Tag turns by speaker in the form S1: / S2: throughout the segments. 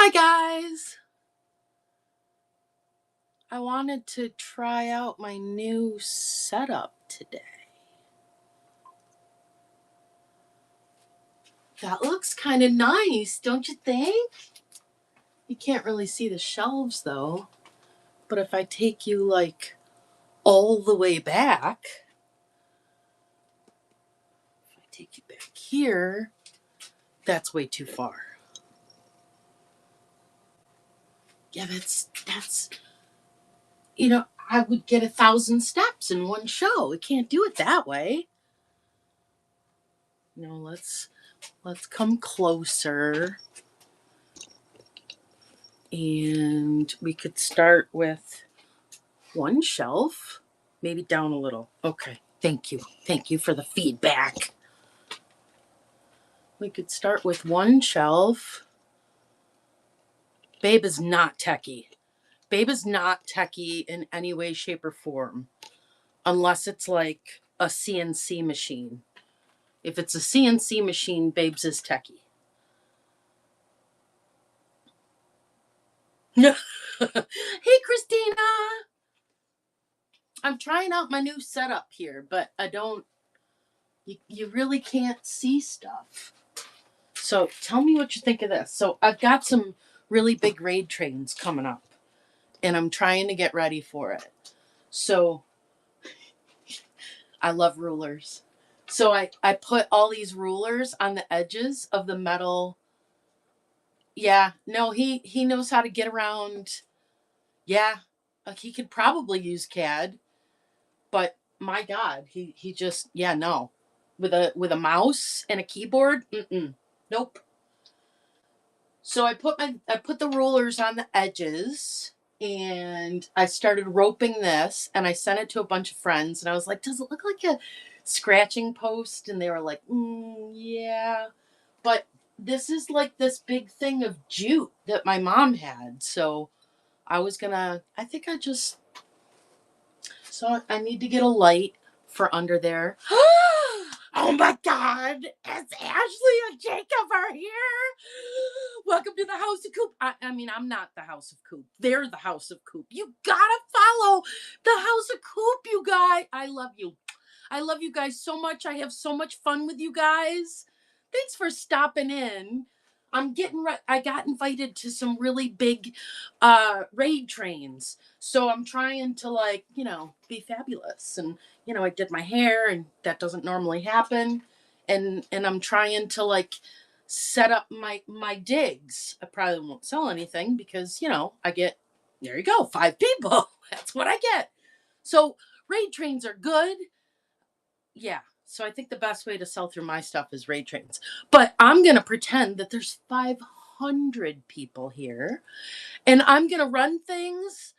S1: Hi guys! I wanted to try out my new setup today. That looks kind of nice, don't you think? You can't really see the shelves though, but if I take you like all the way back, if I take you back here, that's way too far. Yeah, that's I would get 1,000 steps in one show. I can't do it that way. Let's come closer. And we could start with one shelf, maybe down a little. Okay, thank you. Thank you for the feedback. We could start with one shelf. Babe is not techie. Babe is not techie in any way, shape, or form, unless it's like a CNC machine. If it's a CNC machine, Babe's is techie. Hey, Christina. I'm trying out my new setup here, but you really can't see stuff. So tell me what you think of this. So I've got some really big raid trains coming up, and I'm trying to get ready for it. So I love rulers. So I put all these rulers on the edges of the metal. Yeah, no, he knows how to get around. Yeah, he could probably use CAD, but my God, he just no, with a mouse and a keyboard, nope. So I put the rulers on the edges, and I started roping this, and I sent it to a bunch of friends, and I was like, "Does it look like a scratching post?" And they were like, "Yeah," but this is like this big thing of jute that my mom had, so I think so I need to get a light for under there. Oh my God! It's Ashley and Jacob are here. Welcome to the House of Coop. I mean, I'm not the House of Coop. They're the House of Coop. You gotta follow the House of Coop, you guys. I love you. I love you guys so much. I have so much fun with you guys. Thanks for stopping in. I got invited to some really big raid trains. So I'm trying to be fabulous. And I did my hair, and that doesn't normally happen. And I'm trying to set up my digs. I probably won't sell anything because, I get, there you go, 5 people. That's what I get. So raid trains are good. Yeah. So I think the best way to sell through my stuff is raid trains. But I'm going to pretend that there's 500 people here, and I'm going to run things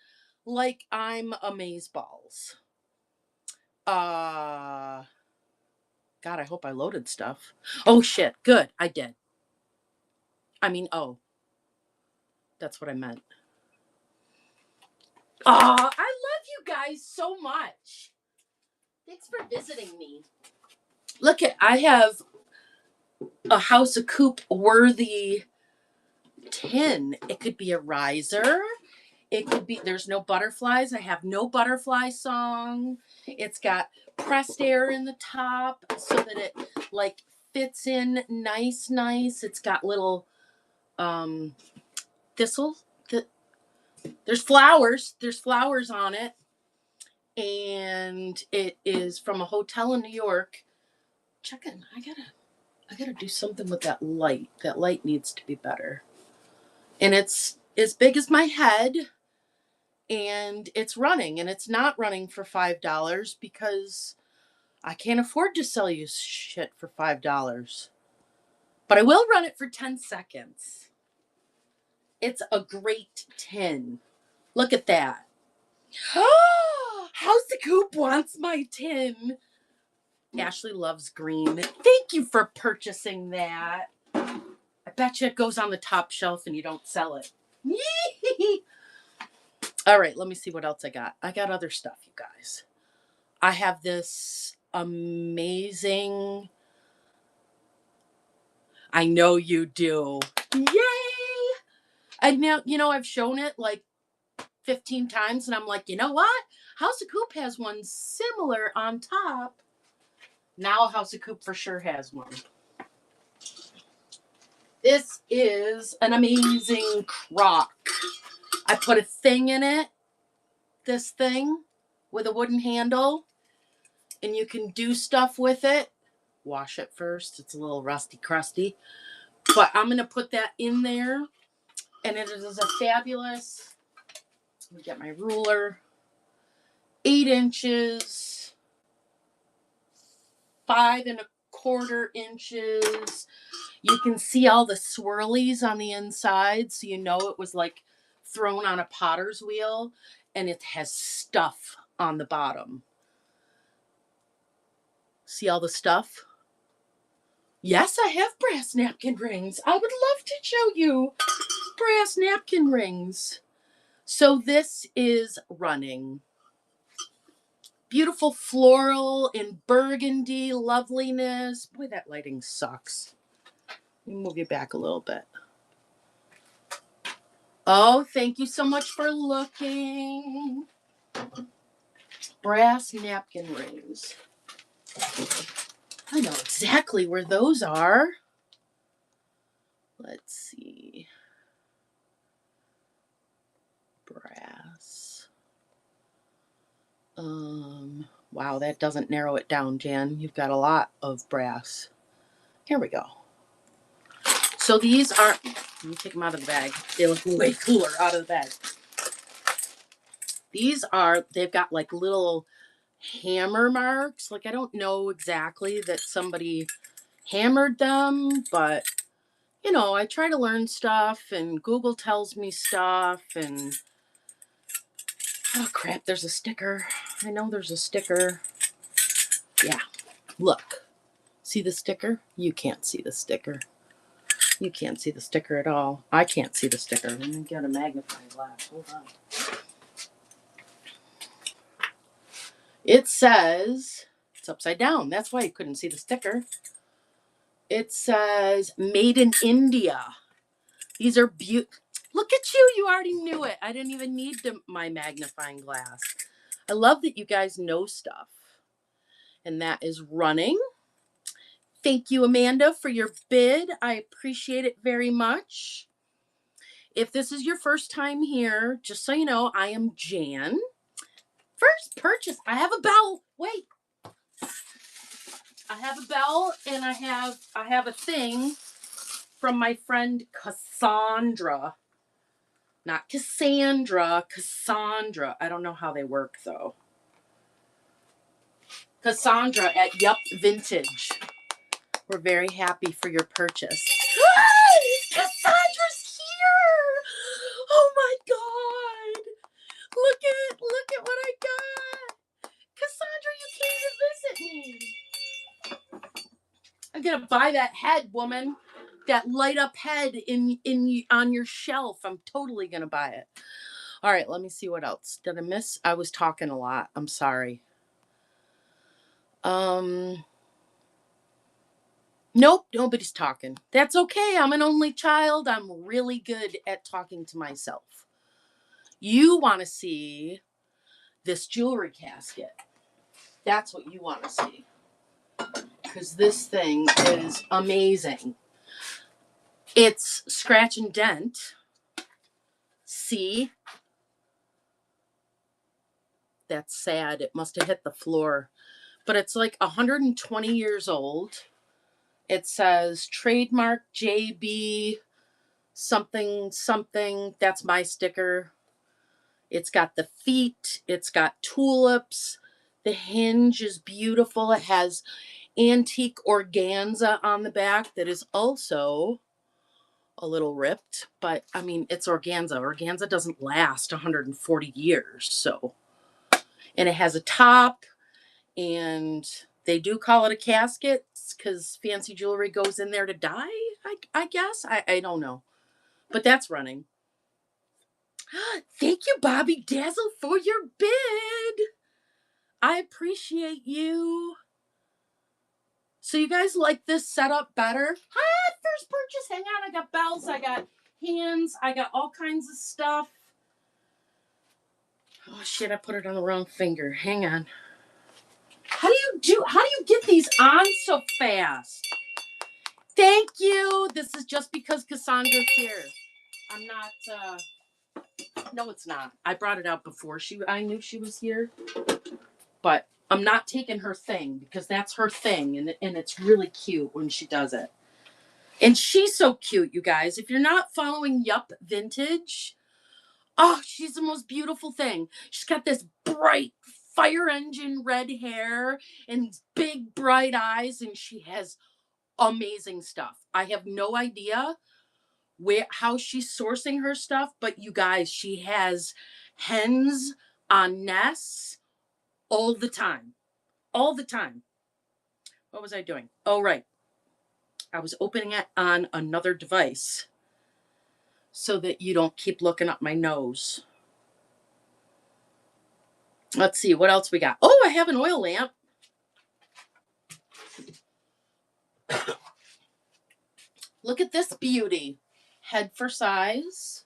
S1: like I'm amazeballs. God, I hope I loaded stuff. Oh shit. Good. I did. I mean, that's what I meant. I love you guys so much. Thanks for visiting me. Look I have a House of Coop worthy tin. It could be a riser. It could be, there's no butterflies. I have no butterfly song. It's got pressed air in the top so that it fits in nice. It's got little thistle. There's flowers. There's flowers on it. And it is from a hotel in New York. Checking. I gotta do something with that light. That light needs to be better. And it's as big as my head, and it's running, and it's not running for $5 because I can't afford to sell you shit for $5. But I will run it for 10 seconds. It's a great tin. Look at that. House of Coop wants my tin. Ashley loves green. Thank you for purchasing that. I bet you it goes on the top shelf and you don't sell it. All right, let me see what else I got. I got other stuff, you guys. I have this amazing... I know you do. Yay! now, I've shown it like 15 times, and I'm like, you know what? House of Coop has one similar on top. Now House of Coop for sure has one. This is an amazing crock. I put a thing in it, this thing with a wooden handle, and you can do stuff with it. Wash it first. It's a little rusty crusty. But I'm going to put that in there, and it is a fabulous, let me get my ruler, 8 inches, 5¼ inches. You can see all the swirlies on the inside, so you know it was like thrown on a potter's wheel, and it has stuff on the bottom. See all the stuff? Yes, I have brass napkin rings. I would love to show you brass napkin rings. So this is running. Beautiful floral in burgundy loveliness. Boy, that lighting sucks. Let me move you back a little bit. Oh, thank you so much for looking. Brass napkin rings. I know exactly where those are. Let's see. Brass. Wow, that doesn't narrow it down, Jan. You've got a lot of brass. Here we go. So these are, let me take them out of the bag. They look way cooler out of the bag. They've got like little hammer marks. Like, I don't know exactly that somebody hammered them, but I try to learn stuff, and Google tells me stuff, and oh crap, there's a sticker. I know there's a sticker. Yeah, look. See the sticker? You can't see the sticker. You can't see the sticker at all. I can't see the sticker. Let me get a magnifying glass. Hold on. It says, it's upside down. That's why you couldn't see the sticker. It says, made in India. These are beautiful. Look at you. You already knew it. I didn't even need my magnifying glass. I love that you guys know stuff. And that is running. Thank you, Amanda, for your bid. I appreciate it very much. If this is your first time here, just so you know, I am Jan. First purchase. I have a bell. Wait. I have a bell, and I have a thing from my friend Cassandra. Not Cassandra, Cassandra. I don't know how they work, though. Cassandra at Yup Vintage. We're very happy for your purchase. Cassandra's here! Oh my God! Look at what I got! Cassandra, you came to visit me. I'm gonna buy that head, woman. That light up head on your shelf. I'm totally gonna buy it. All right, let me see what else. Did I miss? I was talking a lot. I'm sorry. Nope, nobody's talking. That's okay. I'm an only child. I'm really good at talking to myself. You want to see this jewelry casket. That's what you want to see. Because this thing is amazing. It's scratch and dent. See? That's sad. It must have hit the floor. But it's like 120 years old. It says trademark JB something something. That's my sticker. It's got the feet. It's got tulips. The hinge is beautiful. It has antique organza on the back that is also a little ripped. But, I mean, it's organza. Organza doesn't last 140 years. So, and it has a top. And they do call it a casket because fancy jewelry goes in there to die, I guess. I don't know. But that's running. Thank you, Bobby Dazzle, for your bid. I appreciate you. So you guys like this setup better? First purchase. Hang on, I got bells. I got hands. I got all kinds of stuff. Oh shit, I put it on the wrong finger. Hang on. How do you get these on so fast? Thank you. This is just because Cassandra's here. I'm not no, it's not. I brought it out before I knew she was here. But I'm not taking her thing because that's her thing, and it's really cute when she does it. And she's so cute, you guys. If you're not following Yup Vintage, oh, she's the most beautiful thing. She's got this bright fire engine red hair and big bright eyes, and she has amazing stuff. I have no idea how she's sourcing her stuff, but you guys, she has hens on nests all the time. All the time. What was I doing? Oh, right. I was opening it on another device so that you don't keep looking up my nose. Let's see what else we got. Oh, I have an oil lamp. Look at this beauty. Head for size.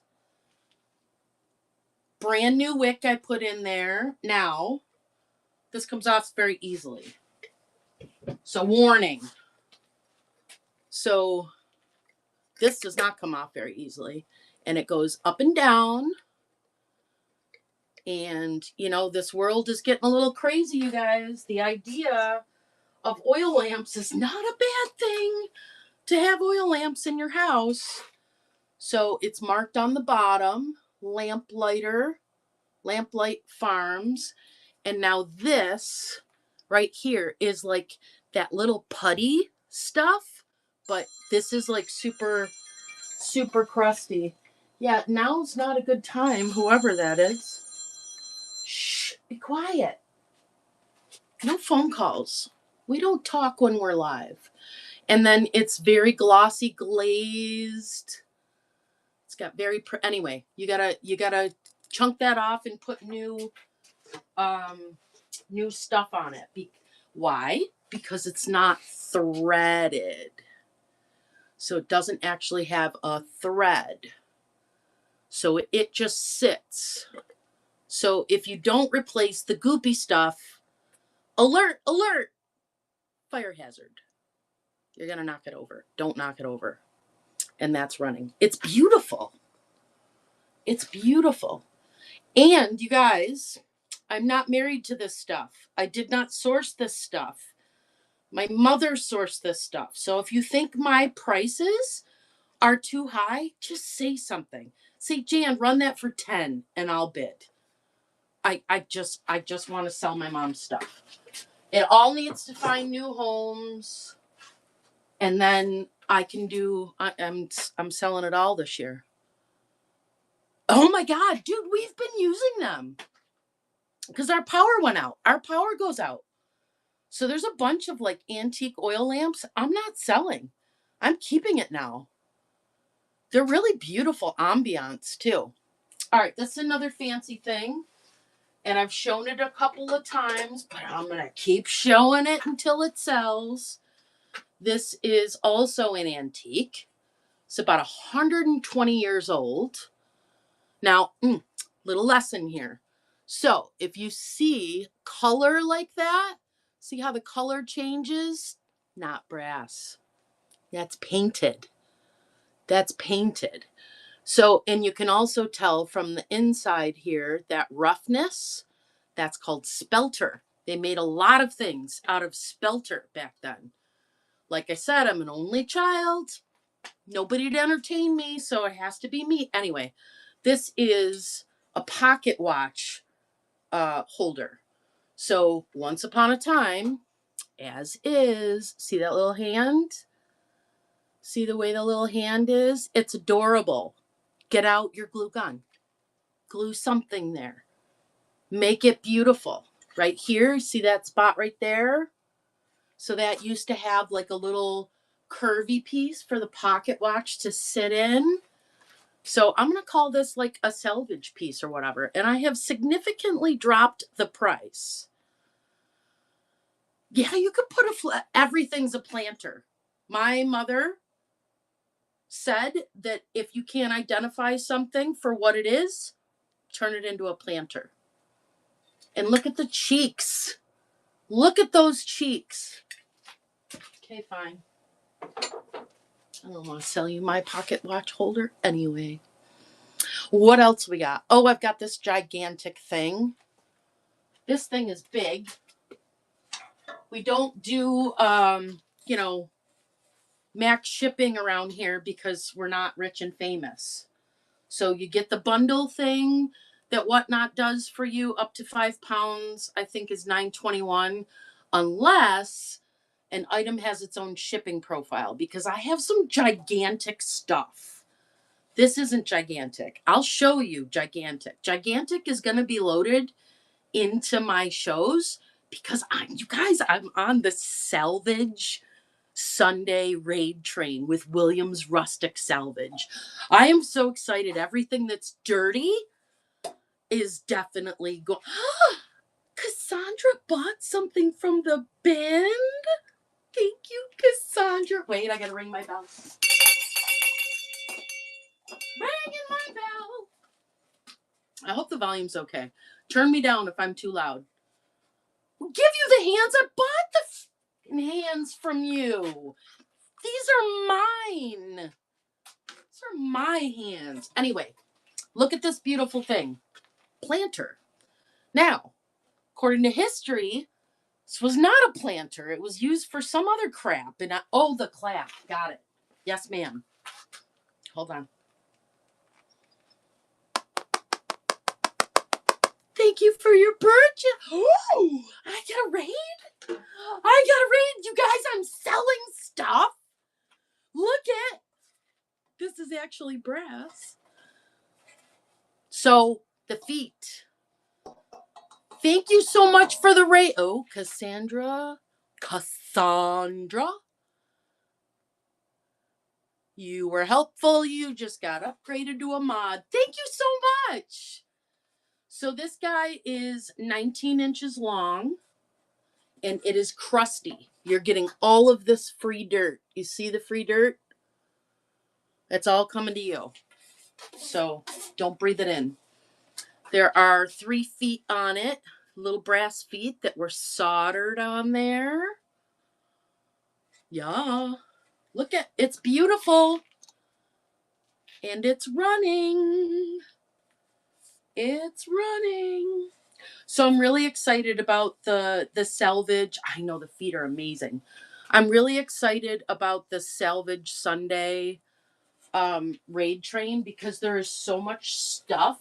S1: Brand new wick I put in there. Now, this comes off very easily. So warning. So this does not come off very easily. And it goes up and down. And, you know, this world is getting a little crazy, you guys. The idea of oil lamps is not a bad thing to have oil lamps in your house. So it's marked on the bottom, Lamplight Farms. And now this right here is like that little putty stuff, but this is like super, super crusty. Yeah, now's not a good time, whoever that is. Shh, be quiet. No phone calls. We don't talk when we're live. And then it's very glossy glazed. It's got very anyway, you gotta chunk that off and put new stuff on it. Why? Because it's not threaded. So it doesn't actually have a thread. So it just sits. So if you don't replace the goopy stuff, alert, alert, fire hazard. You're going to knock it over. Don't knock it over. And that's running. It's beautiful. It's beautiful. And you guys, I'm not married to this stuff. I did not source this stuff. My mother sourced this stuff. So if you think my prices are too high, just say something. Say, Jan, run that for 10 and I'll bid. I just want to sell my mom's stuff. It all needs to find new homes. And then I can do, I'm selling it all this year. Oh my God, dude, we've been using them because our power went out. Our power goes out. So there's a bunch of like antique oil lamps. I'm not selling. I'm keeping it now. They're really beautiful ambiance too. All right, this is another fancy thing. And I've shown it a couple of times, but I'm going to keep showing it until it sells. This is also an antique. It's about 120 years old. Now, little lesson here. So if you see color like that, see how the color changes? Not brass. That's painted. That's painted. So, and you can also tell from the inside here, that roughness, that's called spelter. They made a lot of things out of spelter back then. Like I said, I'm an only child. Nobody to entertain me, so it has to be me. Anyway, this is a pocket watch holder. So once upon a time, as is, see that little hand? See the way the little hand is? It's adorable. Get out your glue gun. Glue something there. Make it beautiful. Right here, see that spot right there? So that used to have like a little curvy piece for the pocket watch to sit in. So I'm going to call this like a salvage piece or whatever. And I have significantly dropped the price. Yeah, you could put everything's a planter. My mother said that if you can't identify something for what it is, turn it into a planter. And look at the cheeks. Look at those cheeks. Okay, fine. I don't want to sell you my pocket watch holder anyway. What else we got? Oh, I've got this gigantic thing. This thing is big. We don't do, max shipping around here because we're not rich and famous. So you get the bundle thing that Whatnot does for you up to 5 pounds, I think is $9.21, unless an item has its own shipping profile, because I have some gigantic stuff. This isn't gigantic. I'll show you gigantic. Gigantic is going to be loaded into my shows because I'm on the salvage Sunday raid train with Williams Rustic Salvage. I am so excited. Everything that's dirty is definitely going. Cassandra bought something from the bin. Thank you, Cassandra. Wait, I gotta ring my bell. Ringing my bell. I hope the volume's okay. Turn me down if I'm too loud. Give you the hands. I bought the hands from you. These are mine. These are my hands. Anyway, look at this beautiful thing. Planter. Now, according to history, this was not a planter. It was used for some other crap. And the clap. Got it. Yes, ma'am. Hold on. Thank you for your purchase. Oh, I got a raid. You guys, I'm selling stuff. Look at. This is actually brass. So, the feet. Thank you so much for the raid. Oh, Cassandra. You were helpful. You just got upgraded to a mod. Thank you so much. So this guy is 19 inches long, and it is crusty. You're getting all of this free dirt. You see the free dirt? It's all coming to you. So don't breathe it in. There are 3 feet on it, little brass feet that were soldered on there. Yeah. Look at, it's beautiful. And it's running. It's running. So I'm really excited about the salvage. I know the feet are amazing. I'm really excited about the salvage Sunday raid train because there is so much stuff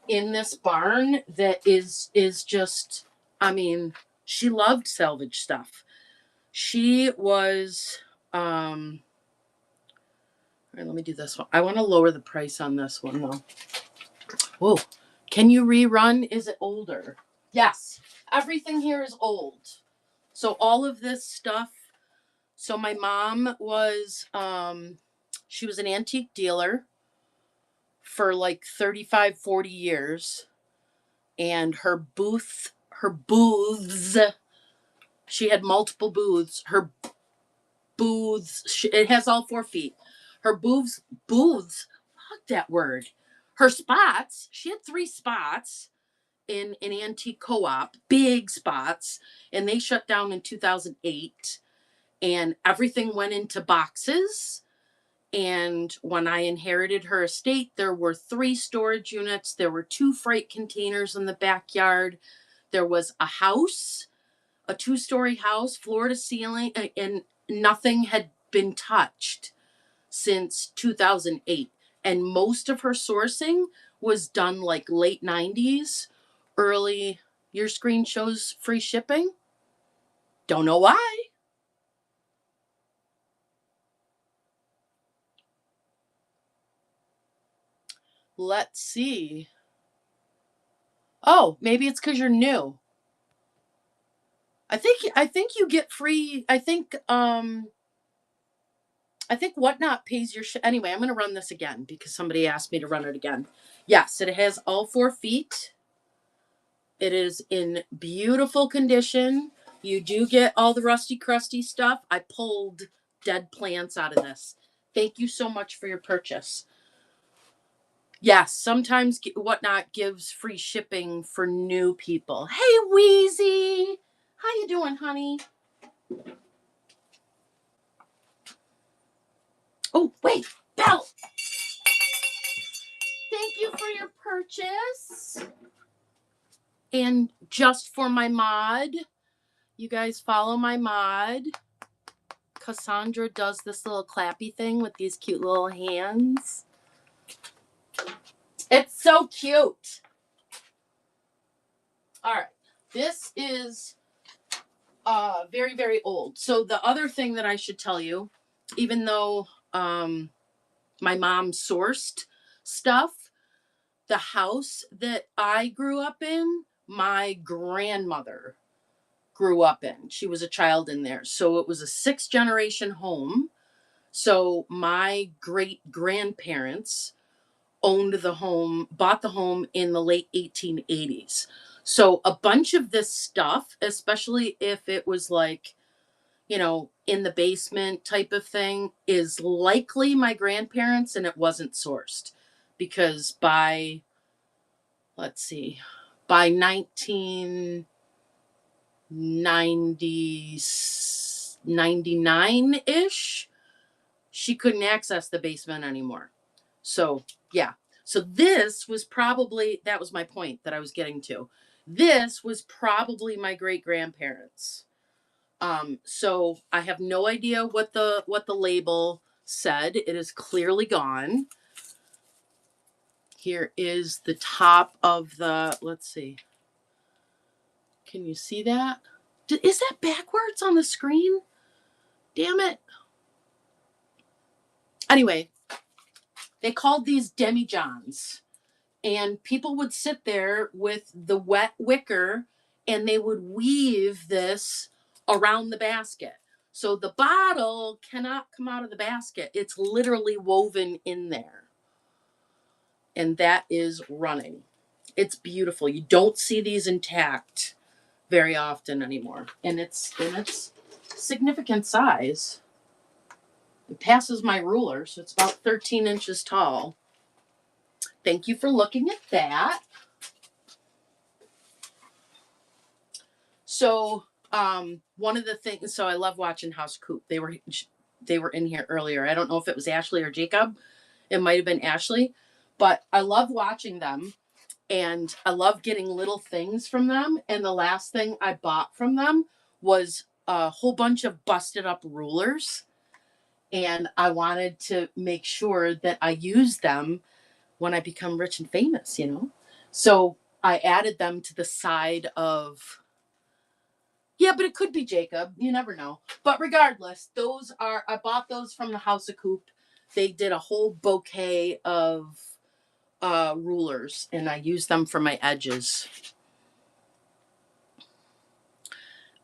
S1: in this barn that is just, I mean, she loved salvage stuff. She was all right, let me do this one. I want to lower the price on this one though. Whoa. Can you rerun? Is it older? Yes. Everything here is old. So all of this stuff. So my mom was, she was an antique dealer for like 35, 40 years. And her booths, she had multiple booths. Her booths, it has all 4 feet. Her booths, fuck that word. Her spots, she had 3 spots in an antique co-op, big spots, and they shut down in 2008, and everything went into boxes. And when I inherited her estate, there were 3 storage units, there were 2 freight containers in the backyard, there was a house, a 2-story house, floor to ceiling, and nothing had been touched since 2008. And most of her sourcing was done like late 90s, early. Your screen shows free shipping. Don't know why. Let's see. Oh, maybe it's because you're new. I think you get free. I think Whatnot pays your anyway. I'm gonna run this again because somebody asked me to run it again. Yes, it has all 4 feet. It is in beautiful condition. You do get all the rusty, crusty stuff. I pulled dead plants out of this. Thank you so much for your purchase. Yes, sometimes Whatnot gives free shipping for new people. Hey, Wheezy. How you doing, honey? Oh, wait, Belle. Thank you for your purchase. And just for my mod, you guys follow my mod. Cassandra does this little clappy thing with these cute little hands. It's so cute. All right. This is very, very old. So the other thing that I should tell you, even though my mom sourced stuff, the house that I grew up in, my grandmother grew up in. She was a child in there. So it was a 6th-generation home. So my great grandparents owned the home, bought the home in the late 1880s. So a bunch of this stuff, especially if it was like, in the basement type of thing, is likely my grandparents, and it wasn't sourced because let's see, by 1999-ish, she couldn't access the basement anymore. So, yeah. So that was my point that I was getting to. This was probably my great grandparents. So I have no idea what the label said. It is clearly gone. Here is the top of let's see. Can you see that? Is that backwards on the screen? Damn it. Anyway, they called these demijohns. And people would sit there with the wet wicker and they would weave this around the basket. So the bottle cannot come out of the basket. It's literally woven in there. And that is running. It's beautiful. You don't see these intact very often anymore. And it's significant size. It passes my ruler, so it's about 13 inches tall. Thank you for looking at that. So, one of the things, so I love watching House Coop. They were in here earlier. I don't know if it was Ashley or Jacob. It might have been Ashley, but I love watching them and I love getting little things from them. And the last thing I bought from them was a whole bunch of busted up rulers. And I wanted to make sure that I use them when I become rich and famous, So I added them to the side of. Yeah, but it could be Jacob. You never know. But regardless, I bought those from the House of Coop. They did a whole bouquet of rulers, and I used them for my edges.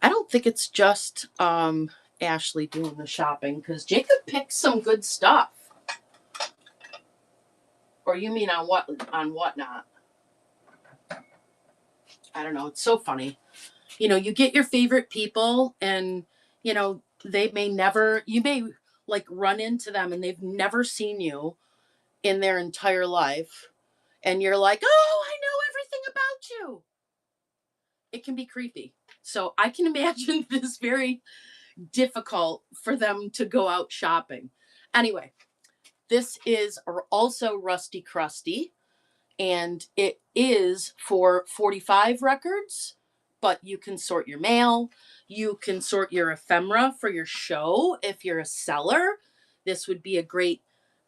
S1: I don't think it's just Ashley doing the shopping, because Jacob picked some good stuff. Or you mean on Whatnot? I don't know. It's so funny. You get your favorite people and, you may like run into them and they've never seen you in their entire life. And you're like, oh, I know everything about you. It can be creepy. So I can imagine this very difficult for them to go out shopping. Anyway, this is also Rusty Krusty. And it is for 45 records, but you can sort your mail. You can sort your ephemera for your show. If you're a seller, this would be a great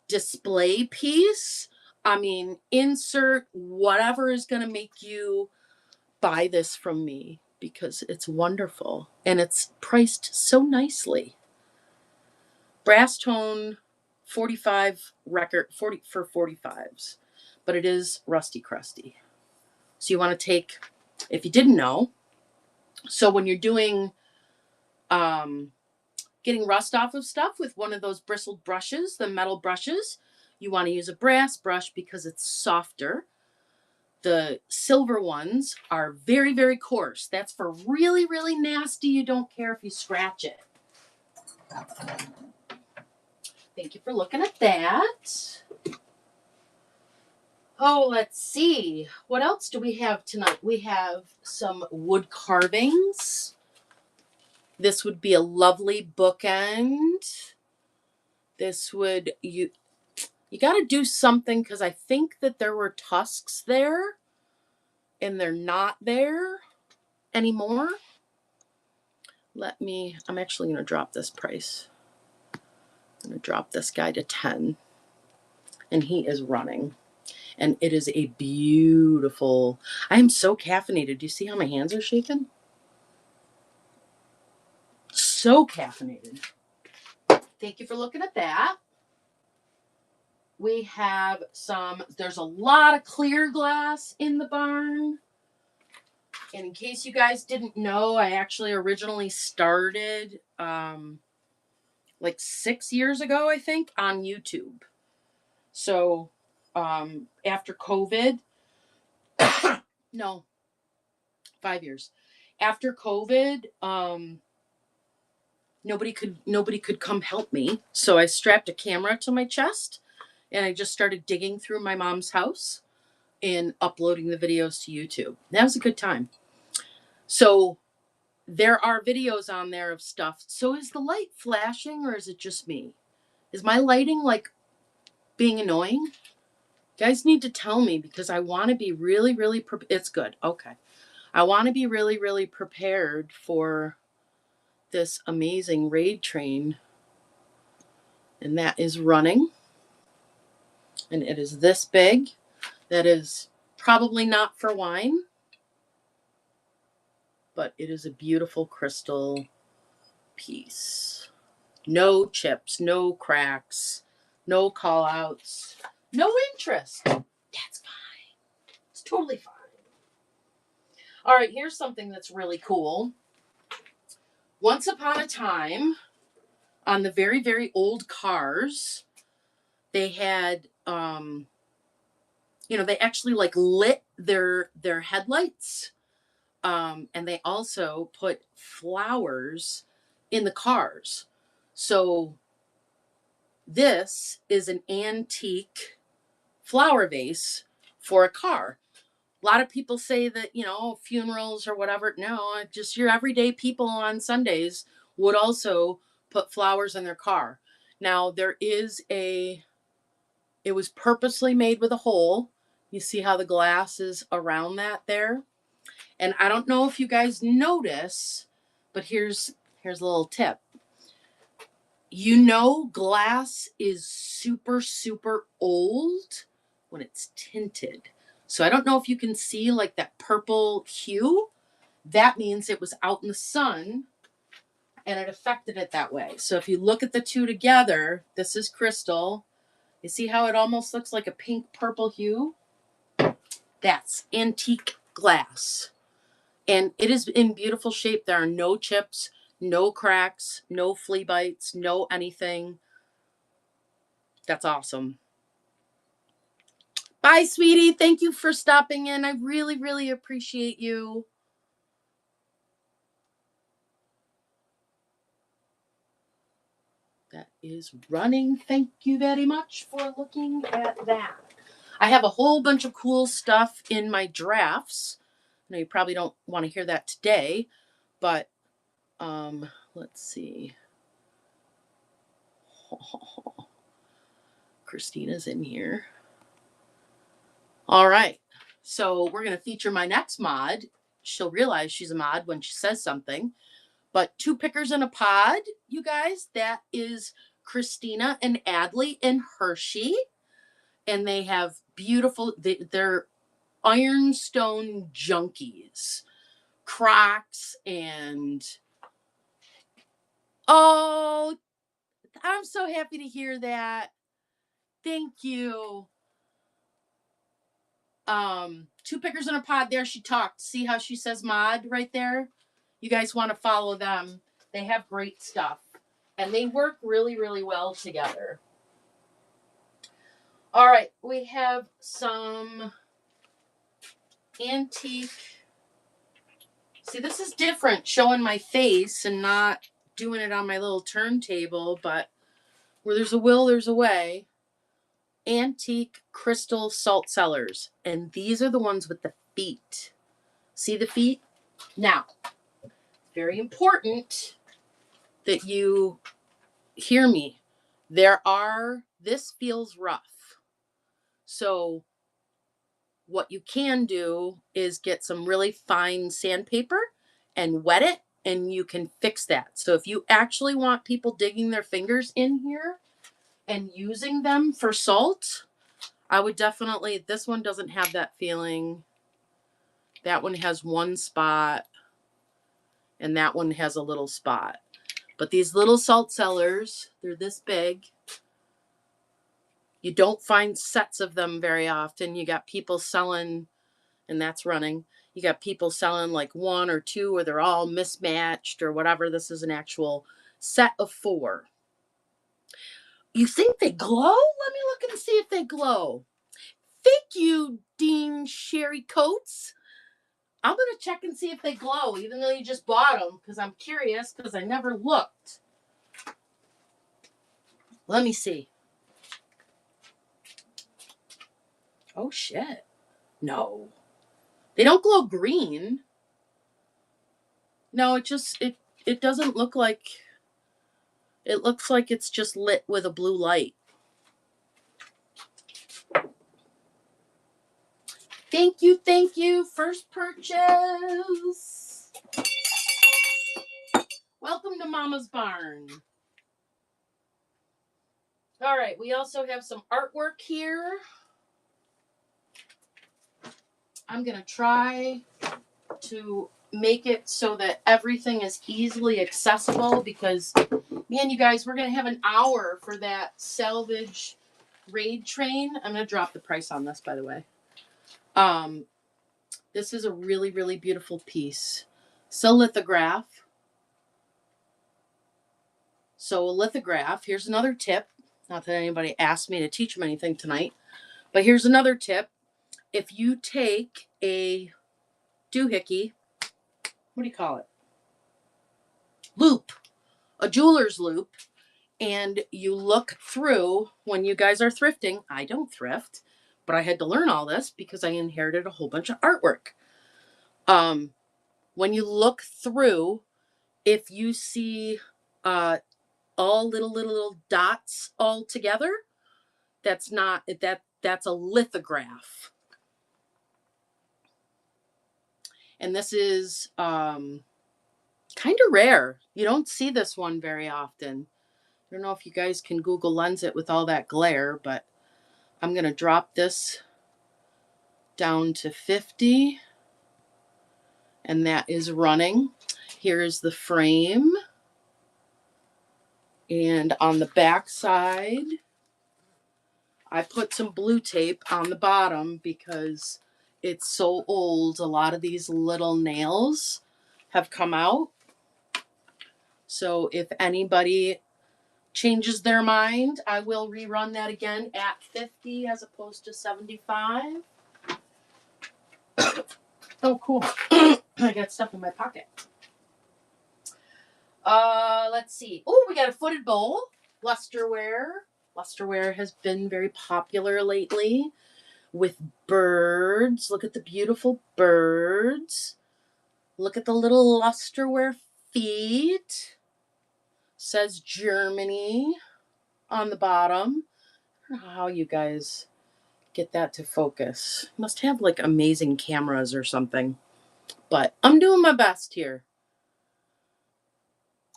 S1: display piece. I mean, insert whatever is going to make you buy this from me because it's wonderful and it's priced so nicely. Brass tone 45 record 40 for 45s. But it is Rusty Krusty. So you want to take, if you didn't know, so when you're doing, getting rust off of stuff with one of those bristled brushes, the metal brushes, you want to use a brass brush because it's softer. The silver ones are very, very coarse. That's for really, really nasty. You don't care if you scratch it. Thank you for looking at that. Oh, let's see. What else do we have tonight? We have some wood carvings. This would be a lovely bookend. This would, you got to do something because I think that there were tusks there and they're not there anymore. I'm actually going to drop this price. I'm going to drop this guy to 10. And he is running. And it is a beautiful, I am so caffeinated. Do you see how my hands are shaking? So caffeinated. Thank you for looking at that. We have there's a lot of clear glass in the barn. And in case you guys didn't know, I actually originally started like 6 years ago, I think, on YouTube. So after COVID, no, 5 years. After COVID, nobody could come help me. So I strapped a camera to my chest and I just started digging through my mom's house and uploading the videos to YouTube. That was a good time. So there are videos on there of stuff. So is the light flashing or is it just me? Is my lighting like being annoying? You guys need to tell me because I want to be really, really it's good. Okay. I want to be really, really prepared for this amazing raid train. And that is running. And it is this big. That is probably not for wine, but it is a beautiful crystal piece. No chips, no cracks, no call outs, no interest. That's fine. It's totally fine. All right, here's something that's really cool. Once upon a time, on the very, very old cars, they had, they actually like lit their headlights. And they also put flowers in the cars. So this is an antique flower vase for a car. A lot of people say that, funerals or whatever. No, just your everyday people on Sundays would also put flowers in their car. Now, it was purposely made with a hole. You see how the glass is around that there? And I don't know if you guys notice, but here's a little tip. Glass is super, super old when it's tinted. So I don't know if you can see like that purple hue. That means it was out in the sun and it affected it that way. So if you look at the two together, this is crystal. You see how it almost looks like a pink purple hue? That's antique glass. And it is in beautiful shape. There are no chips, no cracks, no flea bites, no anything. That's awesome. Bye, sweetie. Thank you for stopping in. I really, really appreciate you. That is running. Thank you very much for looking at that. I have a whole bunch of cool stuff in my drafts. I know you probably don't want to hear that today, but let's see. Christina's in here. All right. So we're going to feature my next mod. She'll realize she's a mod when she says something. But two pickers in a pod, you guys, that is Christina and Adley and Hershey. And they have beautiful, they're ironstone junkies. Crocs and, oh, I'm so happy to hear that. Thank you. Two pickers in a pod, there she talked. See how she says mod right there? You guys want to follow them. They have great stuff. And they work really, really well together. All right, we have some antique. See, this is different, showing my face and not doing it on my little turntable, but Where there's a will, there's a way. Antique crystal salt cellars. And these are the ones with the feet. See the feet? Now, very important that you hear me. This feels rough. So what you can do is get some really fine sandpaper and wet it, and you can fix that. So if you actually want people digging their fingers in here and using them for salt, I would definitely, this one doesn't have that feeling. That one has one spot, and that one has a little spot. But these little salt cellars, they're this big. You don't find sets of them very often. You got people selling, and that's running. You got people selling like one or two, or they're all mismatched or whatever. This is an actual set of 4. You think they glow? Let me look and see if they glow. Thank you, Dean Sherry Coates. I'm going to check and see if they glow, even though you just bought them, because I'm curious, because I never looked. Let me see. Oh, shit. No. They don't glow green. No, it doesn't look like, it looks like it's just lit with a blue light. Thank you. First purchase. Welcome to Mama's Barn. All right, we also have some artwork here. I'm going to try to make it so that everything is easily accessible because, man, you guys, we're going to have an hour for that salvage raid train. I'm going to drop the price on this, by the way. This is a really, really beautiful piece. It's a lithograph. So a lithograph, here's another tip. Not that anybody asked me to teach them anything tonight, but here's another tip. If you take a doohickey, what do you call it? Loop, a jeweler's loop, and you look through when you guys are thrifting. I don't thrift, but I had to learn all this because I inherited a whole bunch of artwork. When you look through, if you see all little dots all together, that's a lithograph. And this is kind of rare. You don't see this one very often. I don't know if you guys can Google Lens it with all that glare, but I'm going to drop this down to 50. And that is running. Here's the frame. And on the back side, I put some blue tape on the bottom because it's so old. A lot of these little nails have come out. So if anybody changes their mind, I will rerun that again at 50 as opposed to 75. Oh, cool. I got stuff in my pocket. Let's see. Oh, we got a footed bowl. Lusterware. Lusterware has been very popular lately with birds. Look at the beautiful birds. Look at the little lusterware feet. Says Germany on the bottom. I don't know how you guys get that to focus. Must have like amazing cameras or something. But I'm doing my best here.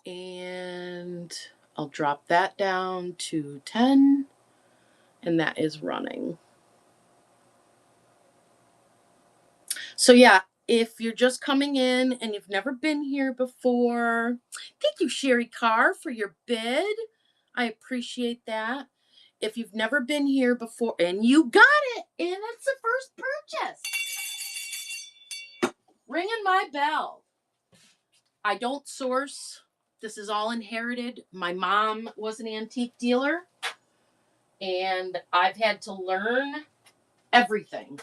S1: And I'll drop that down to 10. And that is running. So yeah, if you're just coming in and you've never been here before, thank you, Sherry Carr, for your bid. I appreciate that. If you've never been here before, and you got it, and it's the first purchase. Ringing my bell. I don't source. This is all inherited. My mom was an antique dealer, and I've had to learn everything.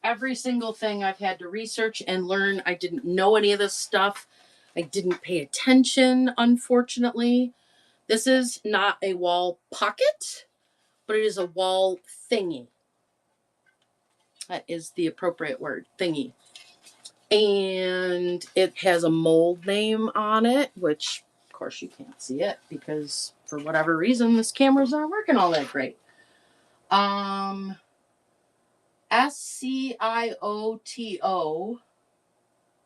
S1: Every single thing I've had to research and learn. I didn't know any of this stuff. I didn't pay attention, unfortunately. This is not a wall pocket, but it is a wall thingy. That is the appropriate word, thingy. And it has a mold name on it, which, of course, you can't see it because for whatever reason, this camera's not working all that great. SCIOTO,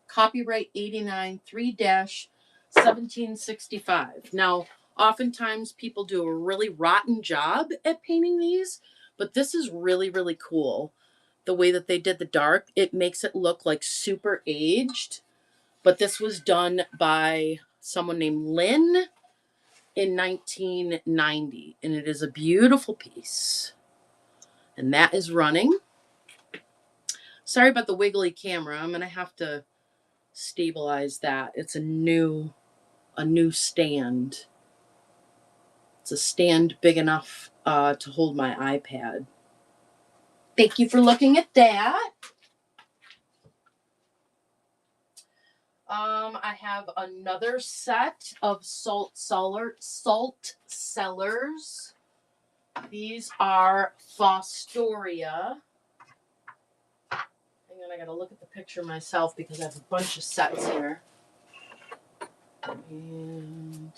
S1: copyright 89 3-1765. Now, oftentimes people do a really rotten job at painting these, but this is really, really cool. The way that they did the dark, it makes it look like super aged. But this was done by someone named Lynn in 1990, and it is a beautiful piece. And that is running. Sorry about the wiggly camera. I'm going to have to stabilize that. It's a new stand. It's a stand big enough to hold my iPad. Thank you for looking at that. I have another set of salt cellars. These are Fostoria. Hang on, I gotta look at the picture myself because I have a bunch of sets here. And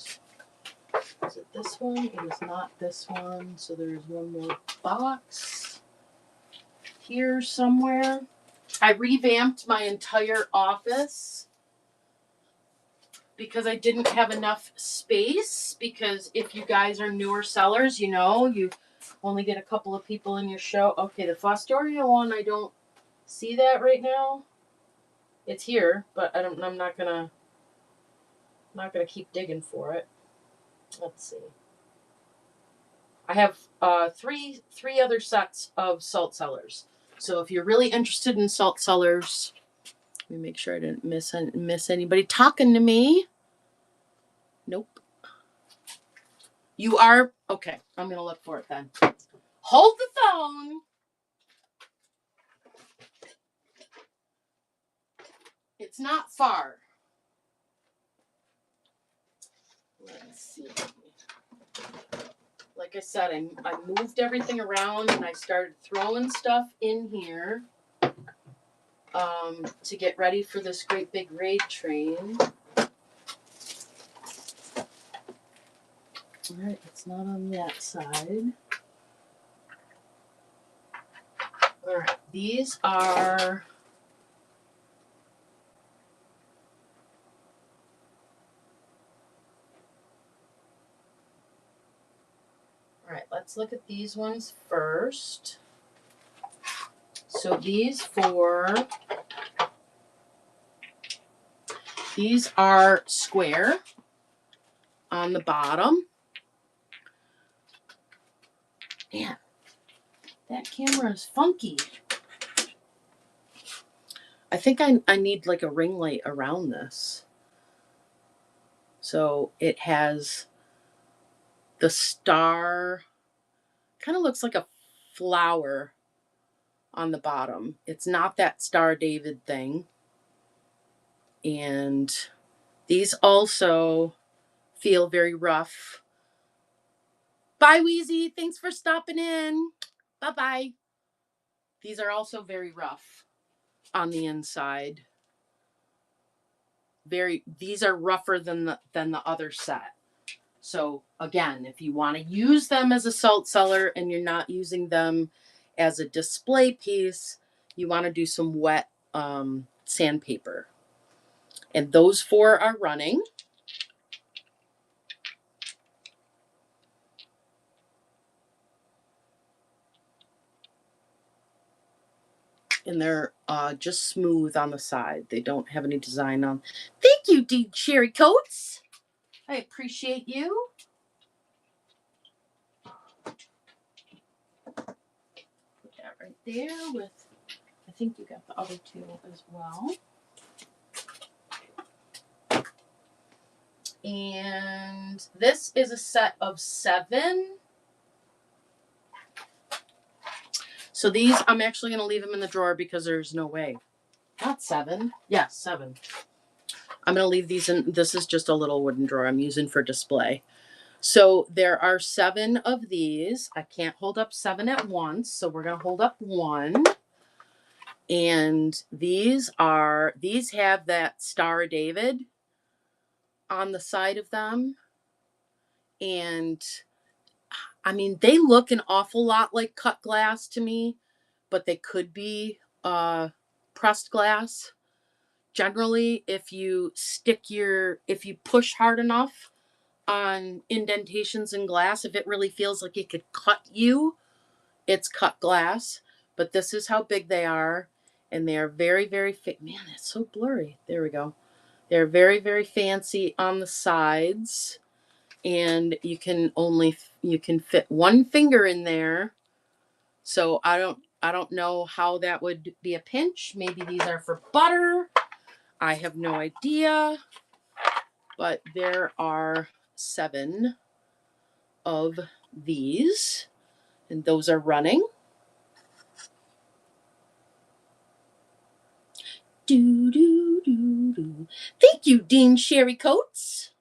S1: is it this one? It is not this one. So there's one more box here somewhere. I revamped my entire office because I didn't have enough space. Because if you guys are newer sellers, you know, you only get a couple of people in your show. Okay, the Fostoria one, I don't see that right now. It's here, but I'm not gonna keep digging for it. Let's see. I have three other sets of salt cellars. So if you're really interested in salt cellars, let me make sure I didn't miss anybody talking to me. Nope. You are okay. I'm gonna look for it then. Hold the phone. It's not far. Let's see. Like I said, I moved everything around and I started throwing stuff in here to get ready for this great big raid train. All right, it's not on that side. All right, these are all right, let's look at these ones first. So these are square on the bottom. Man, that camera is funky. I think I need like a ring light around this. So it has the star, kind of looks like a flower on the bottom. It's not that Star David thing. And these also feel very rough. Bye, Wheezy. Thanks for stopping in. Bye-bye. These are also very rough on the inside. These are rougher than the other set. So again, if you want to use them as a salt cellar and you're not using them as a display piece, you want to do some wet sandpaper. And those 4 are running. And they're just smooth on the side. They don't have any design on. Thank you, D. Cherry Coats. I appreciate you. Put that right there with, I think you got the other 2 as well. And this is a set of 7. So these, I'm actually going to leave them in the drawer because there's no way. Not 7. Yes, 7. I'm going to leave these in. This is just a little wooden drawer I'm using for display. So there are 7 of these. I can't hold up 7 at once, so we're going to hold up 1. And these have that Star of David on the side of them. And I mean, they look an awful lot like cut glass to me, but they could be pressed glass. Generally, if you push hard enough on indentations in glass, if it really feels like it could cut you, it's cut glass. But this is how big they are, and they are very, very man, it's so blurry. There we go. They're very, very fancy on the sides, and you can fit one finger in there. So I don't know how that would be a pinch. Maybe these are for butter. I have no idea. But there are 7 of these, and those are running. Do do do do. Thank you, Dean Sherry Coates.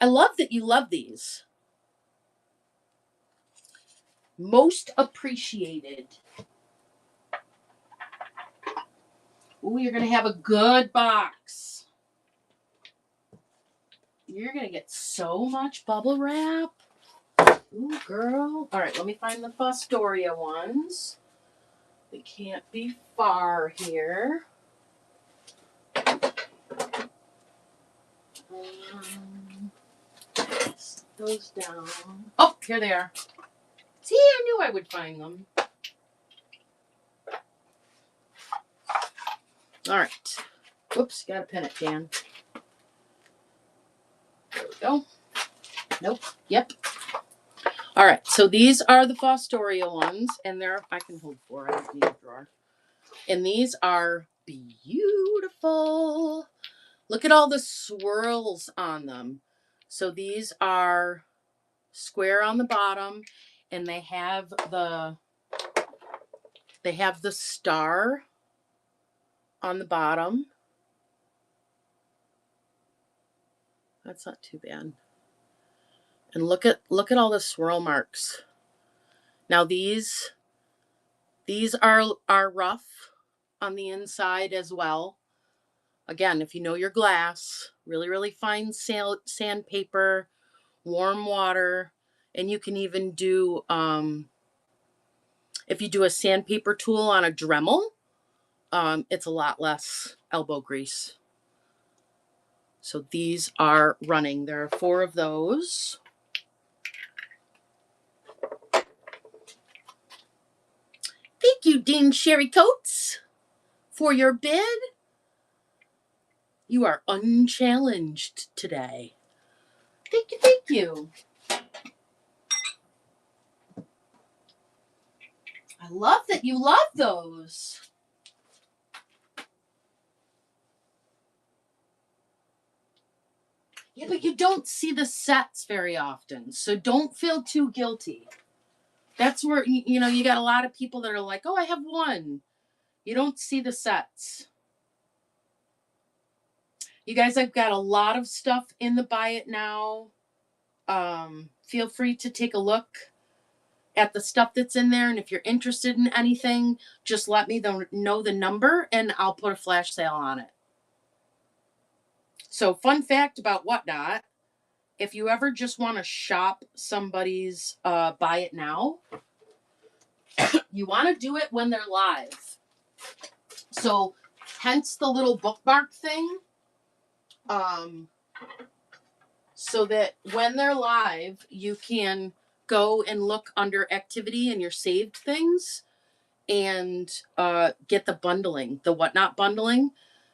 S1: I love that you love these. Most appreciated. Ooh, you're gonna have a good box. You're gonna get so much bubble wrap. Ooh, girl. All right, let me find the Fostoria ones. They can't be far here. Set those down. Oh, here they are. See, I knew I would find them. All right. Whoops, gotta pin it, Dan. There we go. Nope. Yep. All right. So these are the Fostoria ones, and I can hold 4. I don't need a drawer. And these are beautiful. Look at all the swirls on them. So these are square on the bottom, and they have the star on the bottom. That's not too bad. And look at all the swirl marks. Now these are rough on the inside as well. Again, if you know your glass, really, really fine sandpaper, warm water, and you can even do, if you do a sandpaper tool on a Dremel, it's a lot less elbow grease. So these are running. There are 4 of those. Thank you, Dean Sherry Coates, for your bid. You are unchallenged today. Thank you, thank you. I love that you love those. Yeah, but you don't see the sets very often, so don't feel too guilty. That's where, you got a lot of people that are like, oh, I have 1. You don't see the sets. You guys, I've got a lot of stuff in the Buy It Now. Feel free to take a look at the stuff that's in there, and if you're interested in anything, just let me know the number, and I'll put a flash sale on it. So, fun fact about Whatnot, if you ever just want to shop somebody's Buy It Now, you want to do it when they're live. So, hence the little bookmark thing. So that when they're live, you can go and look under activity in your saved things and get the bundling, the Whatnot bundling.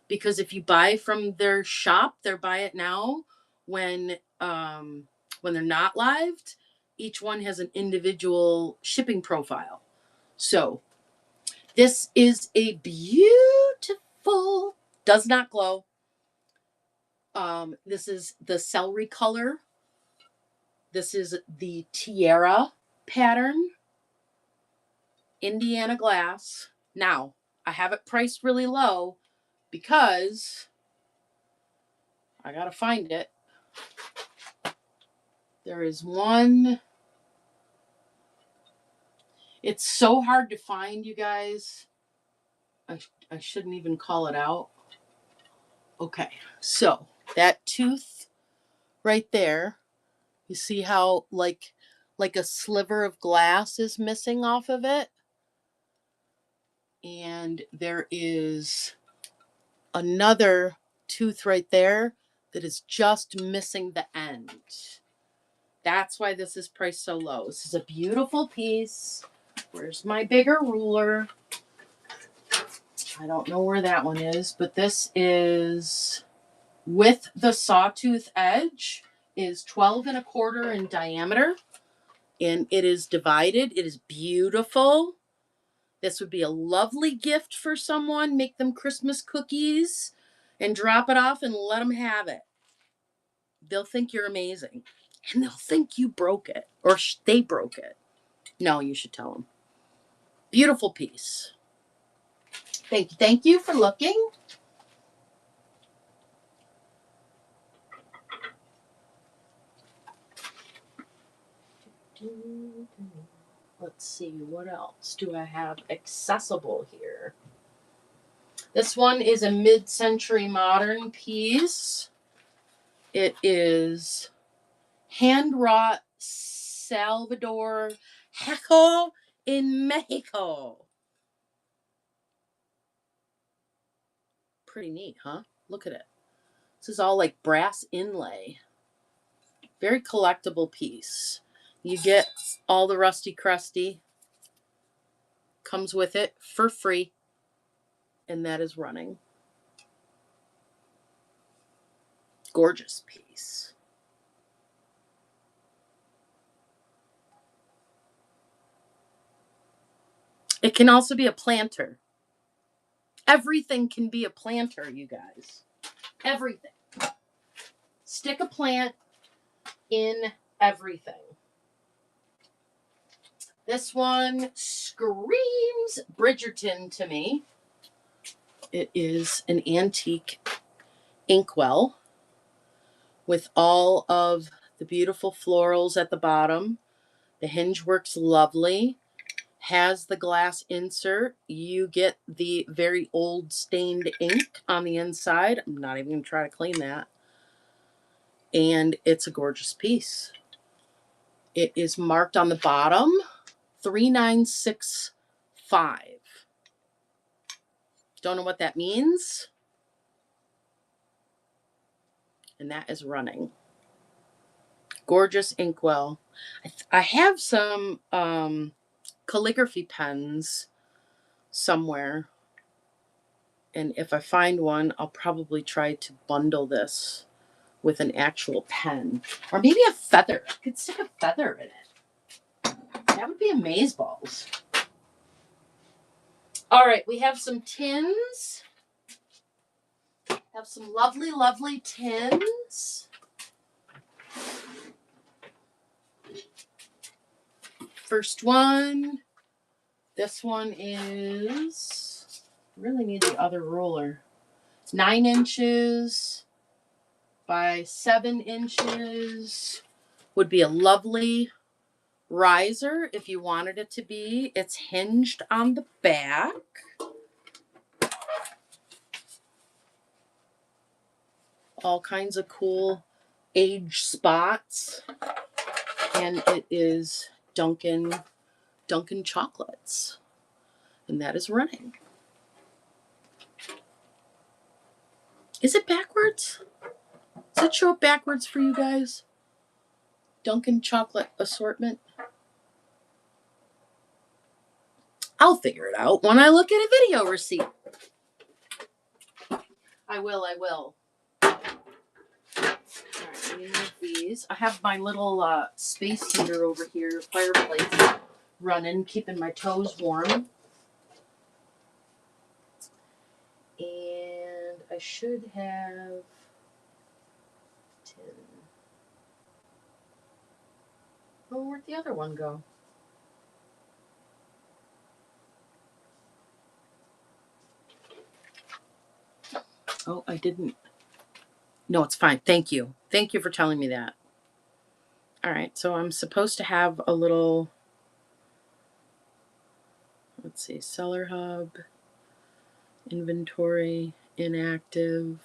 S1: Because if you buy from their shop, their Buy It Now, when they're not live, each one has an individual shipping profile. So this is a beautiful, does not glow. This is the celery color. This is the Tiara pattern, Indiana glass. Now, I have it priced really low because I gotta find it. There is one. It's so hard to find, you guys. I shouldn't even call it out. Okay, so that tooth right there, you see how like a sliver of glass is missing off of it? And there is another tooth right there that is just missing the end. That's why this is priced so low. This is a beautiful piece. Where's my bigger ruler? I don't know where that one is, but this is with the sawtooth edge is 12 1/4 in diameter, and it is divided. It is beautiful. This would be a lovely gift for someone. Make them Christmas cookies and drop it off and let them have it. They'll think you're amazing, and they'll think you broke it or they broke it. No, you should tell them. Beautiful piece. Thank you. Thank you for looking. Let's see, what else do I have accessible here? This one is a mid-century modern piece. It is hand-wrought Salvador Heco in Mexico. Pretty neat, huh? Look at it. This is all like brass inlay. Very collectible piece. You get all the rusty crusty. Comes with it for free. And that is running. Gorgeous piece. It can also be a planter. Everything can be a planter, you guys. Everything. Stick a plant in everything. This one screams Bridgerton to me. It is an antique inkwell with all of the beautiful florals at the bottom. The hinge works lovely. Has the glass insert. You get the very old stained ink on the inside. I'm not even going to try to clean that. And it's a gorgeous piece. It is marked on the bottom 3965. Don't know what that means. And that is running. Gorgeous inkwell. I have some calligraphy pens somewhere. And if I find one, I'll probably try to bundle this with an actual pen. Or maybe a feather. I could stick a feather in it. That would be amazeballs. All right, we have some tins. Have some lovely, lovely tins. First one. This one is, really need the other ruler. 9 inches by 7 inches. Would be a lovely riser if you wanted it to be. It's hinged on the back. All kinds of cool age spots. And it is Dunkin' chocolates. And that is running. Is it backwards? Does it show up backwards for you guys? Dunkin' chocolate assortment. I'll figure it out when I look at a video receipt. I will. All right, let me move these. I have my little space heater over here, fireplace, running, keeping my toes warm. And I should have 10. Oh, where'd the other one go? Oh, I didn't. No, it's fine. Thank you. Thank you for telling me that. All right, so I'm supposed to have a little, let's see, Seller Hub, inventory, inactive.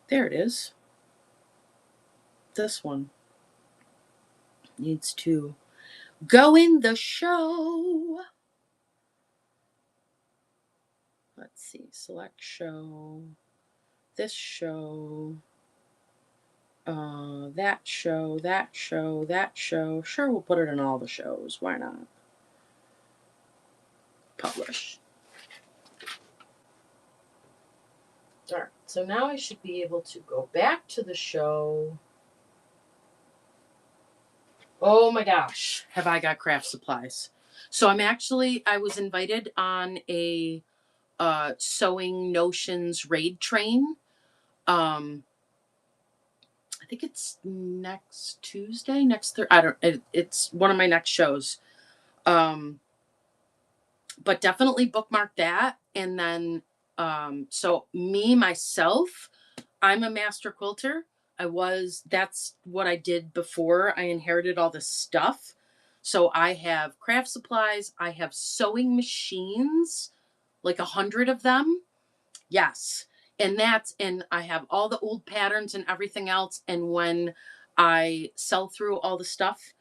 S1: There it is. This one needs to go in the show. Let's see, select show, this show, that show, that show, that show. Sure, we'll put it in all the shows. Why not? Publish. All right, so now I should be able to go back to the show. Oh my gosh, have I got craft supplies. So I was invited on a sewing notions raid train. I think it's next Tuesday, next Thursday. I don't. It's one of my next shows. Um, but definitely bookmark that, and then so me myself, I'm a master quilter. That's what I did before I inherited all this stuff. So I have craft supplies, I have sewing machines, like 100 of them. Yes. And I have all the old patterns and everything else. And when I sell through all the stuff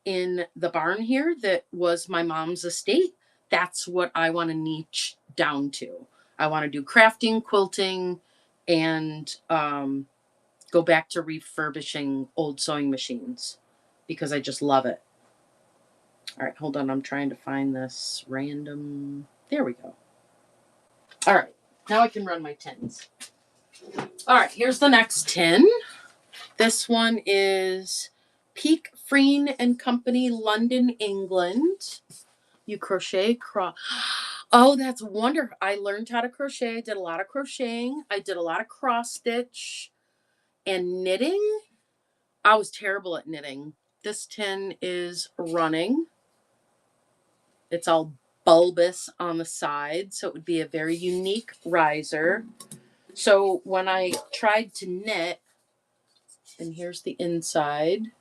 S1: in the barn here that was my mom's estate, that's what I want to niche down to. I want to do crafting, quilting, and go back to refurbishing old sewing machines because I just love it. All right, hold on. I'm trying to find this random. There we go. All right, now I can run my tins. All right, here's the next tin. This one is Peak Freen and Company, London, England. You crochet Oh, that's wonderful. I learned how to crochet. I did a lot of crocheting. I did a lot of cross stitch and knitting. I was terrible at knitting. This tin is running. It's all bulbous on the side, so it would be a very unique riser. So when I tried to knit, and here's the inside.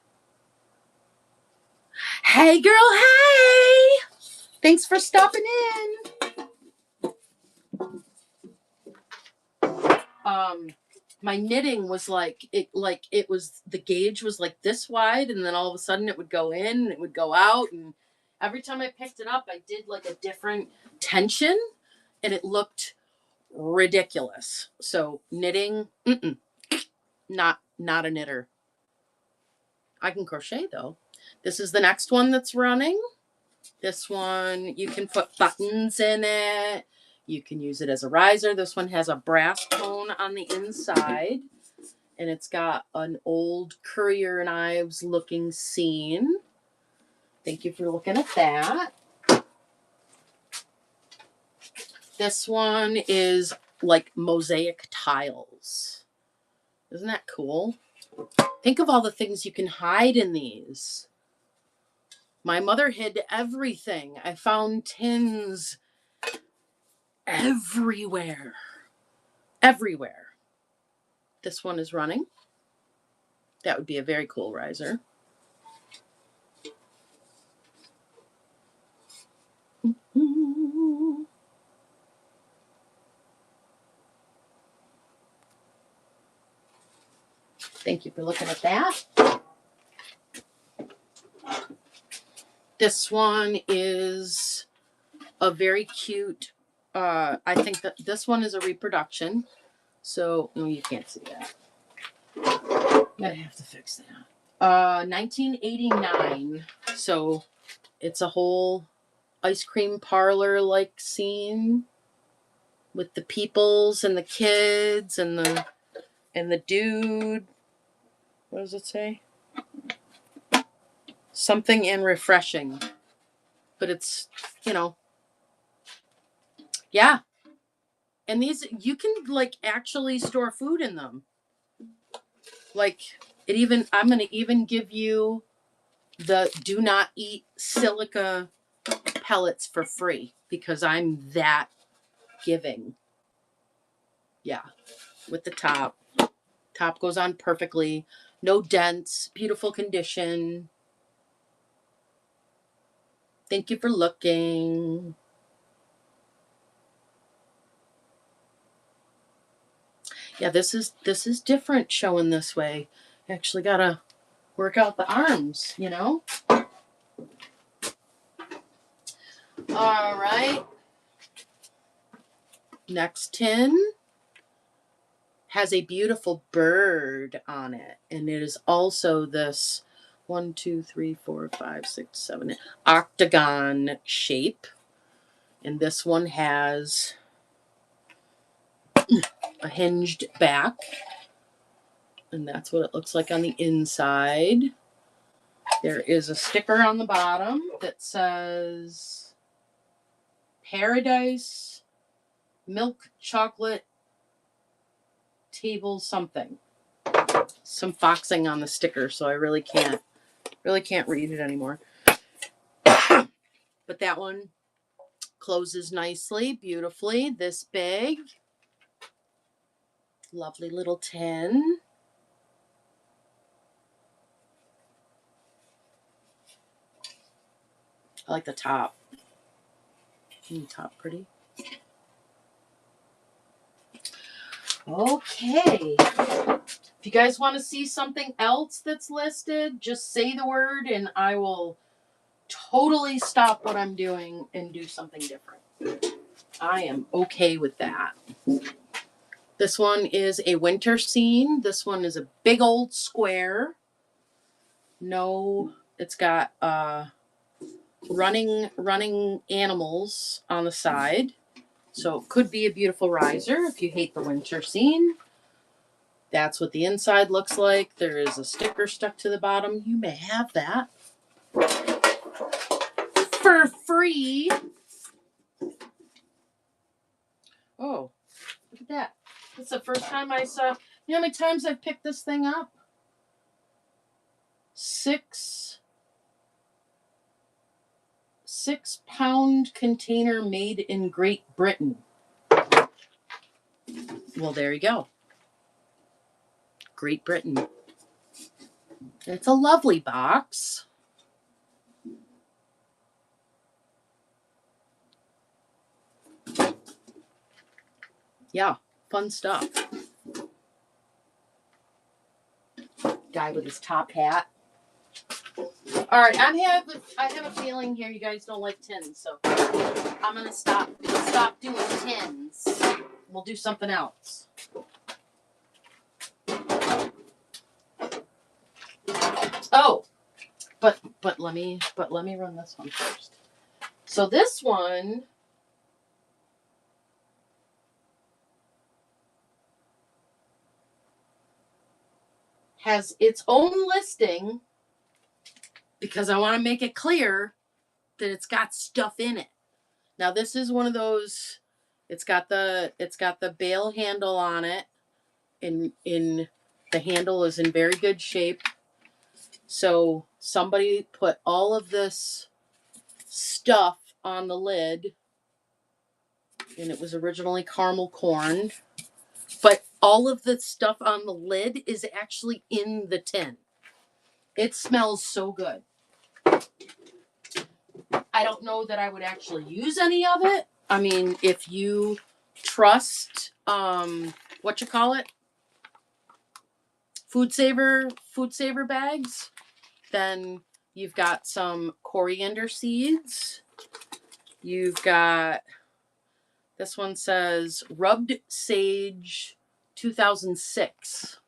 S1: Hey girl, hey! Thanks for stopping in. My knitting was like it was, the gauge was like this wide, and then all of a sudden it would go in and it would go out, and every time I picked it up I did like a different tension and it looked ridiculous. So knitting, not a knitter. I can crochet though. This is the next one that's running. This one, you can put buttons in it. You can use it as a riser. This one has a brass cone on the inside. And it's got an old Currier and Ives looking scene. Thank you for looking at that. This one is like mosaic tiles. Isn't that cool? Think of all the things you can hide in these. My mother hid everything. I found tins everywhere. Everywhere. This one is running. That would be a very cool riser. Thank you for looking at that. This one is a very cute, I think that this one is a reproduction. So, no, you can't see that. I have to fix that. 1989. So it's a whole ice cream parlor like scene with the peoples and the kids and the dude. What does it say? Something and refreshing. But it's, yeah. And these, you can like actually store food in them. Like I'm going to even give you the do not eat silica pellets for free because I'm that giving. Yeah. With the top. Top goes on perfectly. No dents. Beautiful condition. Thank you for looking. Yeah, this is different showing this way. Actually gotta work out the arms, you know? All right. Next tin has a beautiful bird on it. And it is also this 1, 2, 3, 4, 5, 6, 7 octagon shape. And this one has a hinged back. And that's what it looks like on the inside. There is a sticker on the bottom that says Paradise Milk Chocolate Table something. Some foxing on the sticker, so I really can't read it anymore. But that one closes nicely, beautifully, this big. Lovely little tin. I like the top. Isn't the top pretty? Okay. If you guys want to see something else that's listed, just say the word and I will totally stop what I'm doing and do something different. I am okay with that. This one is a winter scene. This one is a big old square. No, it's got running animals on the side. So it could be a beautiful riser if you hate the winter scene. That's what the inside looks like. There is a sticker stuck to the bottom. You may have that for free. Oh, look at that. That's the first time I saw. You know how many times I've picked this thing up? 6-pound container made in Great Britain. Well, there you go. Great Britain. It's a lovely box. Yeah, fun stuff. Guy with his top hat. All right, I have a feeling here you guys don't like tins, so I'm gonna stop doing tins. We'll do something else. Oh, but let me run this one first. So this one has its own listing because I want to make it clear that it's got stuff in it. Now this is one of those. It's got the bail handle on it. In the handle is in very good shape. So somebody put all of this stuff on the lid, and it was originally caramel corn, but all of the stuff on the lid is actually in the tin. It smells so good. I don't know that I would actually use any of it. I mean, if you trust what you call it, food saver bags, then you've got some coriander seeds. You've got, this one says rubbed sage 2006.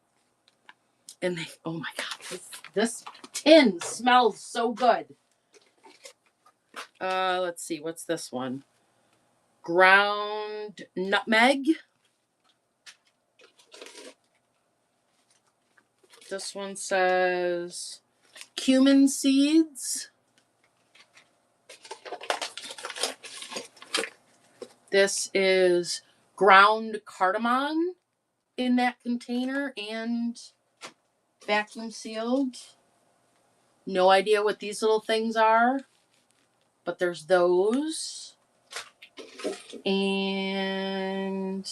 S1: And they, oh my God, this tin smells so good. Let's see, what's this one? Ground nutmeg. This one says cumin seeds. This is ground cardamom in that container and vacuum sealed. No idea what these little things are, but there's those. And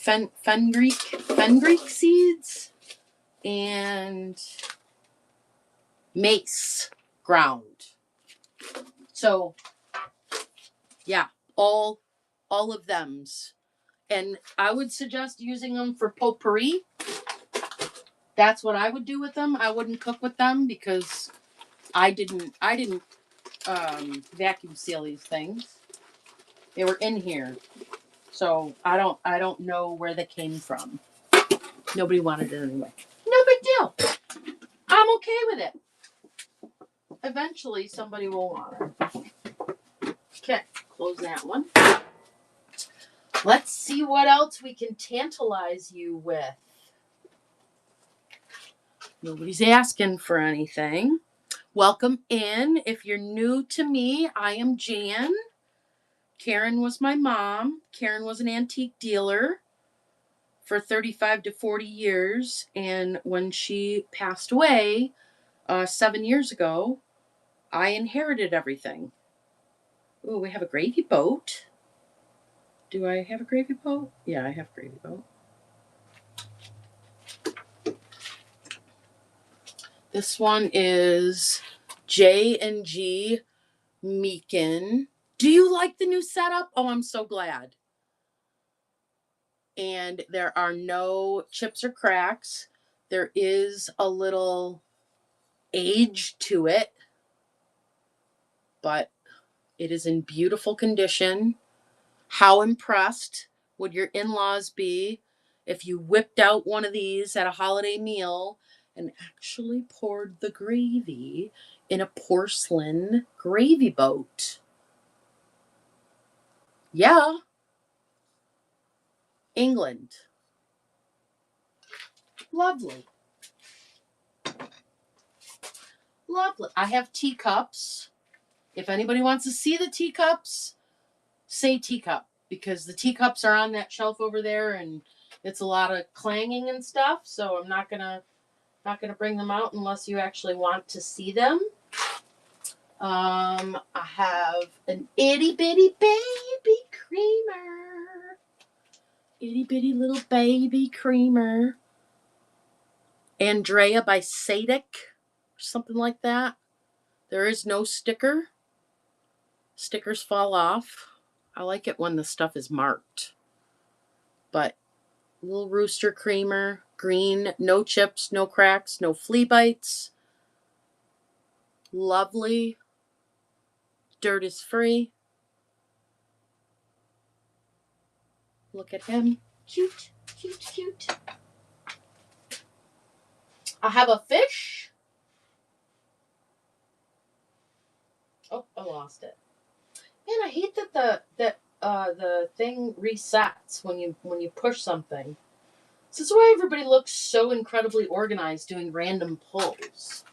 S1: fenugreek seeds, and mace ground. So yeah, all of them's. And I would suggest using them for potpourri. That's what I would do with them. I wouldn't cook with them because I didn't vacuum seal these things. They were in here. So I don't know where they came from. Nobody wanted it anyway. No big deal. I'm okay with it. Eventually somebody will want it. Okay, close that one. Let's see what else we can tantalize you with. Nobody's asking for anything. Welcome in. If you're new to me, I am Jan. Karen was my mom. Karen was an antique dealer for 35 to 40 years. And when she passed away 7 years ago, I inherited everything. Oh, we have a gravy boat. Do I have a gravy boat? Yeah, I have a gravy boat. This one is J&G Meekin. Do you like the new setup? Oh, I'm so glad. And there are no chips or cracks. There is a little age to it, but it is in beautiful condition. How impressed would your in-laws be if you whipped out one of these at a holiday meal and actually poured the gravy in a porcelain gravy boat? Yeah. England. Lovely. Lovely. I have teacups. If anybody wants to see the teacups, say teacup, because the teacups are on that shelf over there and it's a lot of clanging and stuff, so I'm not gonna bring them out unless you actually want to see them. I have an itty bitty baby creamer. Itty bitty little baby creamer. Andrea by Sadek, or something like that. There is no sticker. Stickers fall off. I like it when the stuff is marked. But little rooster creamer, green, no chips, no cracks, no flea bites. Lovely. Dirt is free. Look at him. Cute, cute, cute. I have a fish. Oh, I lost it. Man, I hate that the thing resets when you push something. This is why everybody looks so incredibly organized doing random pulls.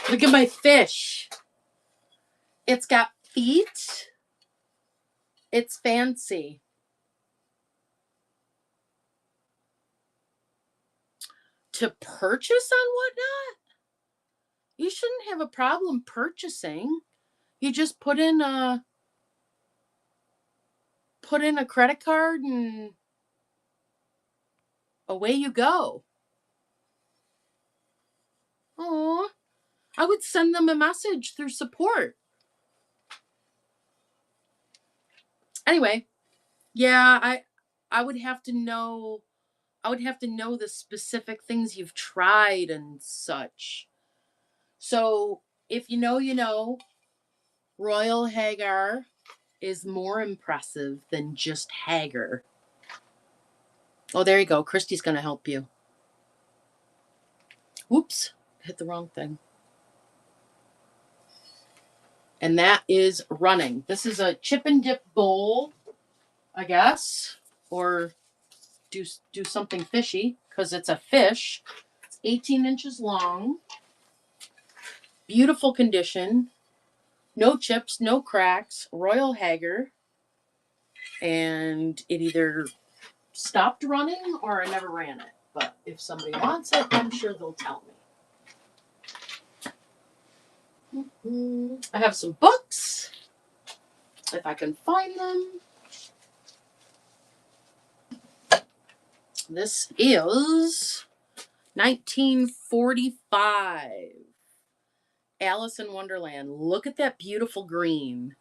S1: Look at my fish. It's got feet. It's fancy. To purchase on Whatnot, you shouldn't have a problem purchasing. You just put in a credit card and away you go. Oh, I would send them a message through support. Anyway, yeah, I would have to know the specific things you've tried and such. So, if you know, you know, Royal Hagar is more impressive than just Hagar. Oh, there you go. Christy's going to help you. Whoops, hit the wrong thing. And that is running. This is a chip and dip bowl, I guess, or do something fishy because it's a fish. It's 18 inches long. Beautiful condition. No chips, no cracks. Royal Hagar. And it either stopped running or I never ran it. But if somebody wants it, I'm sure they'll tell me. I have some books. if I can find them. This is 1945. Alice in Wonderland. Look at that beautiful green.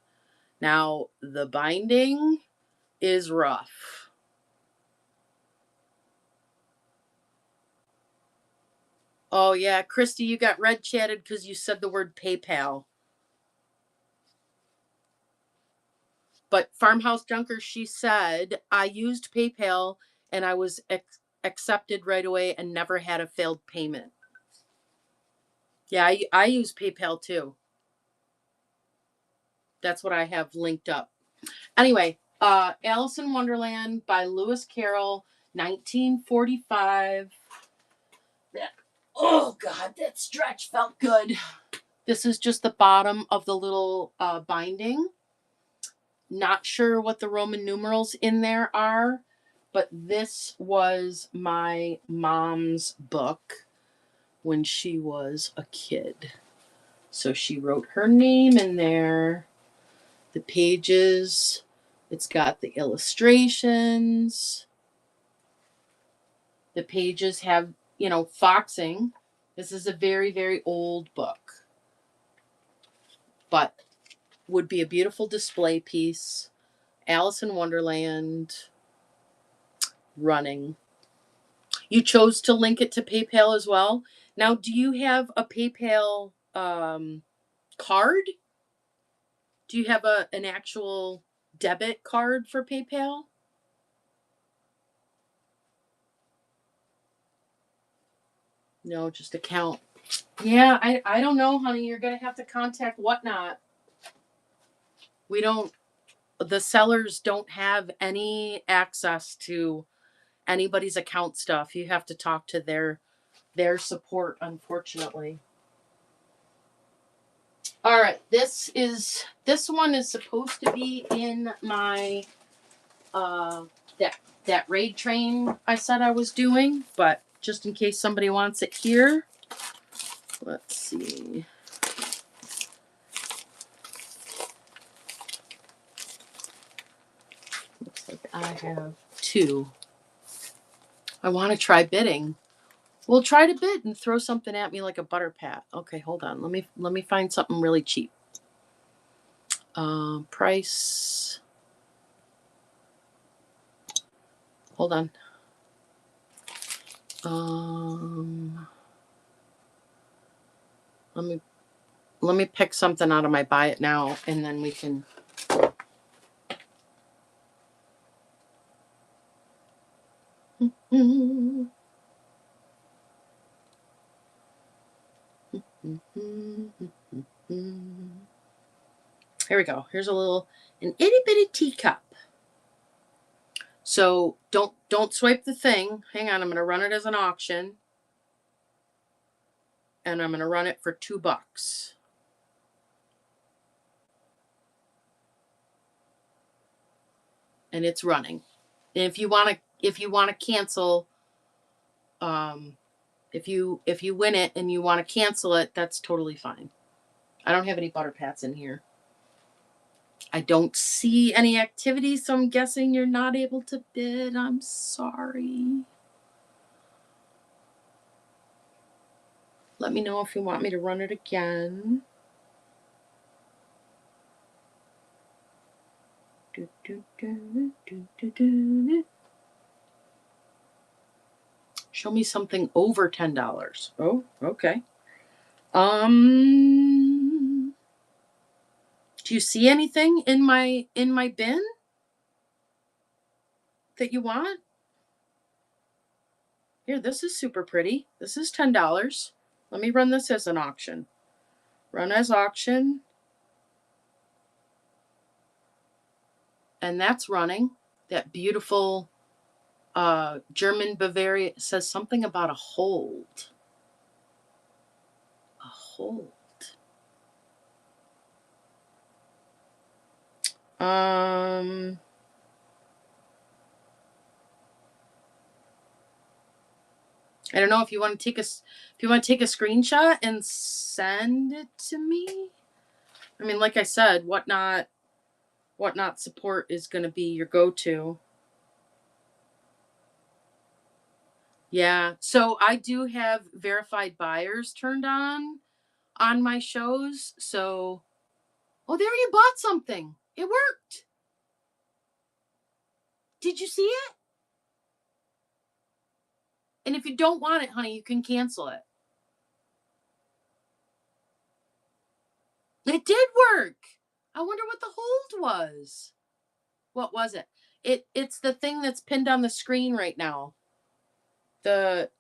S1: Now, the binding is rough. Oh, yeah. Christy, you got red chatted because you said the word PayPal. But Farmhouse Junker, she said, I used PayPal and I was accepted right away and never had a failed payment. Yeah, I use PayPal too. That's what I have linked up. Anyway, Alice in Wonderland by Lewis Carroll, 1945. Oh, God, that stretch felt good. This is just the bottom of the little binding. Not sure what the Roman numerals in there are, but this was my mom's book when she was a kid. So she wrote her name in there. The pages, it's got the illustrations. The pages have, foxing. This is a very, very old book, but would be a beautiful display piece. Alice in Wonderland, running. You chose to link it to PayPal as well. Now, do you have a PayPal card? Do you have an actual debit card for PayPal? No, just account. Yeah, I don't know, honey. You're going to have to contact Whatnot. The sellers don't have any access to anybody's account stuff. You have to talk to their support, unfortunately. All right, this one is supposed to be in my that raid train I said I was doing, but just in case somebody wants it here. Let's see. Looks like I have two. I want to try bidding. We'll try to bid and throw something at me like a butter pat. Okay, hold on. Let me find something really cheap. Price. Hold on. Let me pick something out of my buy it now, and then we can. Here we go. Here's an itty bitty teacup. So don't swipe the thing. Hang on, I'm gonna run it as an auction. And I'm gonna run it for $2. And it's running. And if you wanna cancel, if you win it and you want to cancel it, that's totally fine. I don't have any butter pats in here. I don't see any activity, so I'm guessing you're not able to bid. I'm sorry. Let me know if you want me to run it again. Show me something over $10. Oh, okay. Do you see anything in my bin that you want? Here, this is super pretty. This is $10. Let me run this as an auction. Run as auction. And that's running. That beautiful German Bavaria. It says something about a hold. A hold. I don't know if you want to take a screenshot and send it to me. I mean, like I said, Whatnot Whatnot support is going to be your go-to. Yeah. So I do have verified buyers turned on my shows. So, oh, there you bought something. It worked. Did you see it? And if you don't want it, honey, you can cancel it. It did work. I wonder what the hold was. What was it? It's the thing that's pinned on the screen right now. The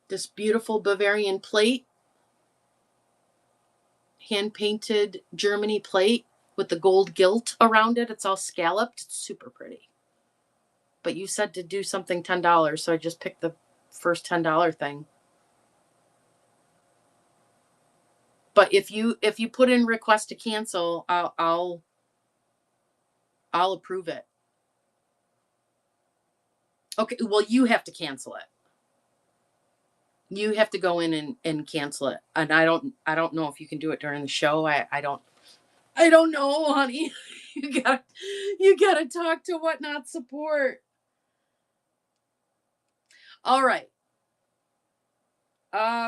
S1: this beautiful Bavarian plate, hand painted Germany plate with the gold gilt around it. It's all scalloped. It's super pretty. But you said to do something $10, so I just picked the first $10 thing. But if you put in request to cancel, I'll approve it. Okay, well you have to cancel it. You have to go in and cancel it. And I don't know if you can do it during the show. I don't know, honey. You gotta talk to Whatnot support. All right.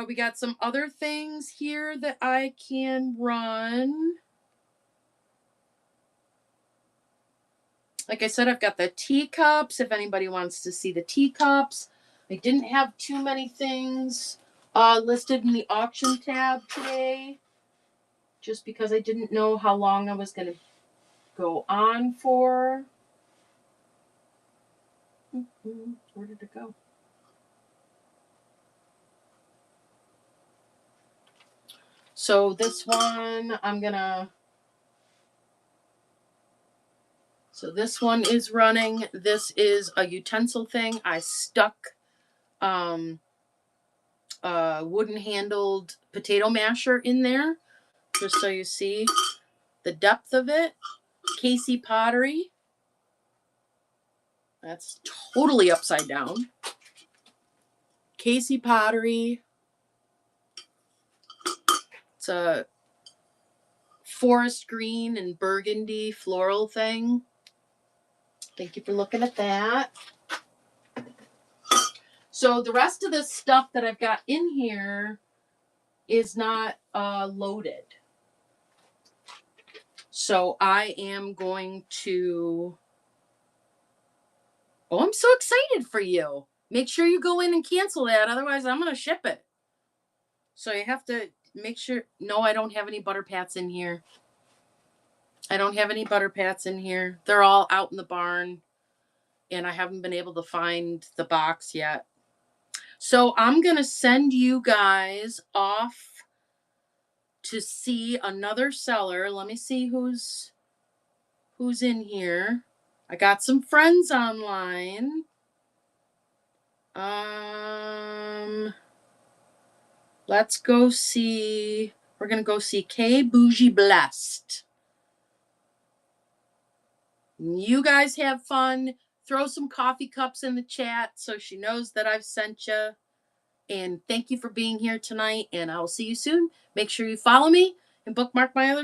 S1: We got some other things here that I can run. Like I said, I've got the teacups. If anybody wants to see the teacups, I didn't have too many things listed in the auction tab today, just because I didn't know how long I was going to go on for. Where did it go? So this one, so this one is running. This is a utensil thing. I stuck wooden handled potato masher in there, just so you see the depth of it. Casey pottery. That's totally upside down. Casey pottery. It's a forest green and burgundy floral thing. Thank you for looking at that. So the rest of the stuff that I've got in here is not loaded. So I am going to... Oh, I'm so excited for you. Make sure you go in and cancel that. Otherwise, I'm going to ship it. So you have to make sure... No, I don't have any butter pats in here. I don't have any butter pats in here. They're all out in the barn. And I haven't been able to find the box yet. So I'm going to send you guys off to see another seller. Let me see who's in here. I got some friends online. Let's go see. We're going to go see K Bougie Blessed. You guys have fun. Throw some coffee cups in the chat so she knows that I've sent you. And thank you for being here tonight. And I will see you soon. Make sure you follow me and bookmark my other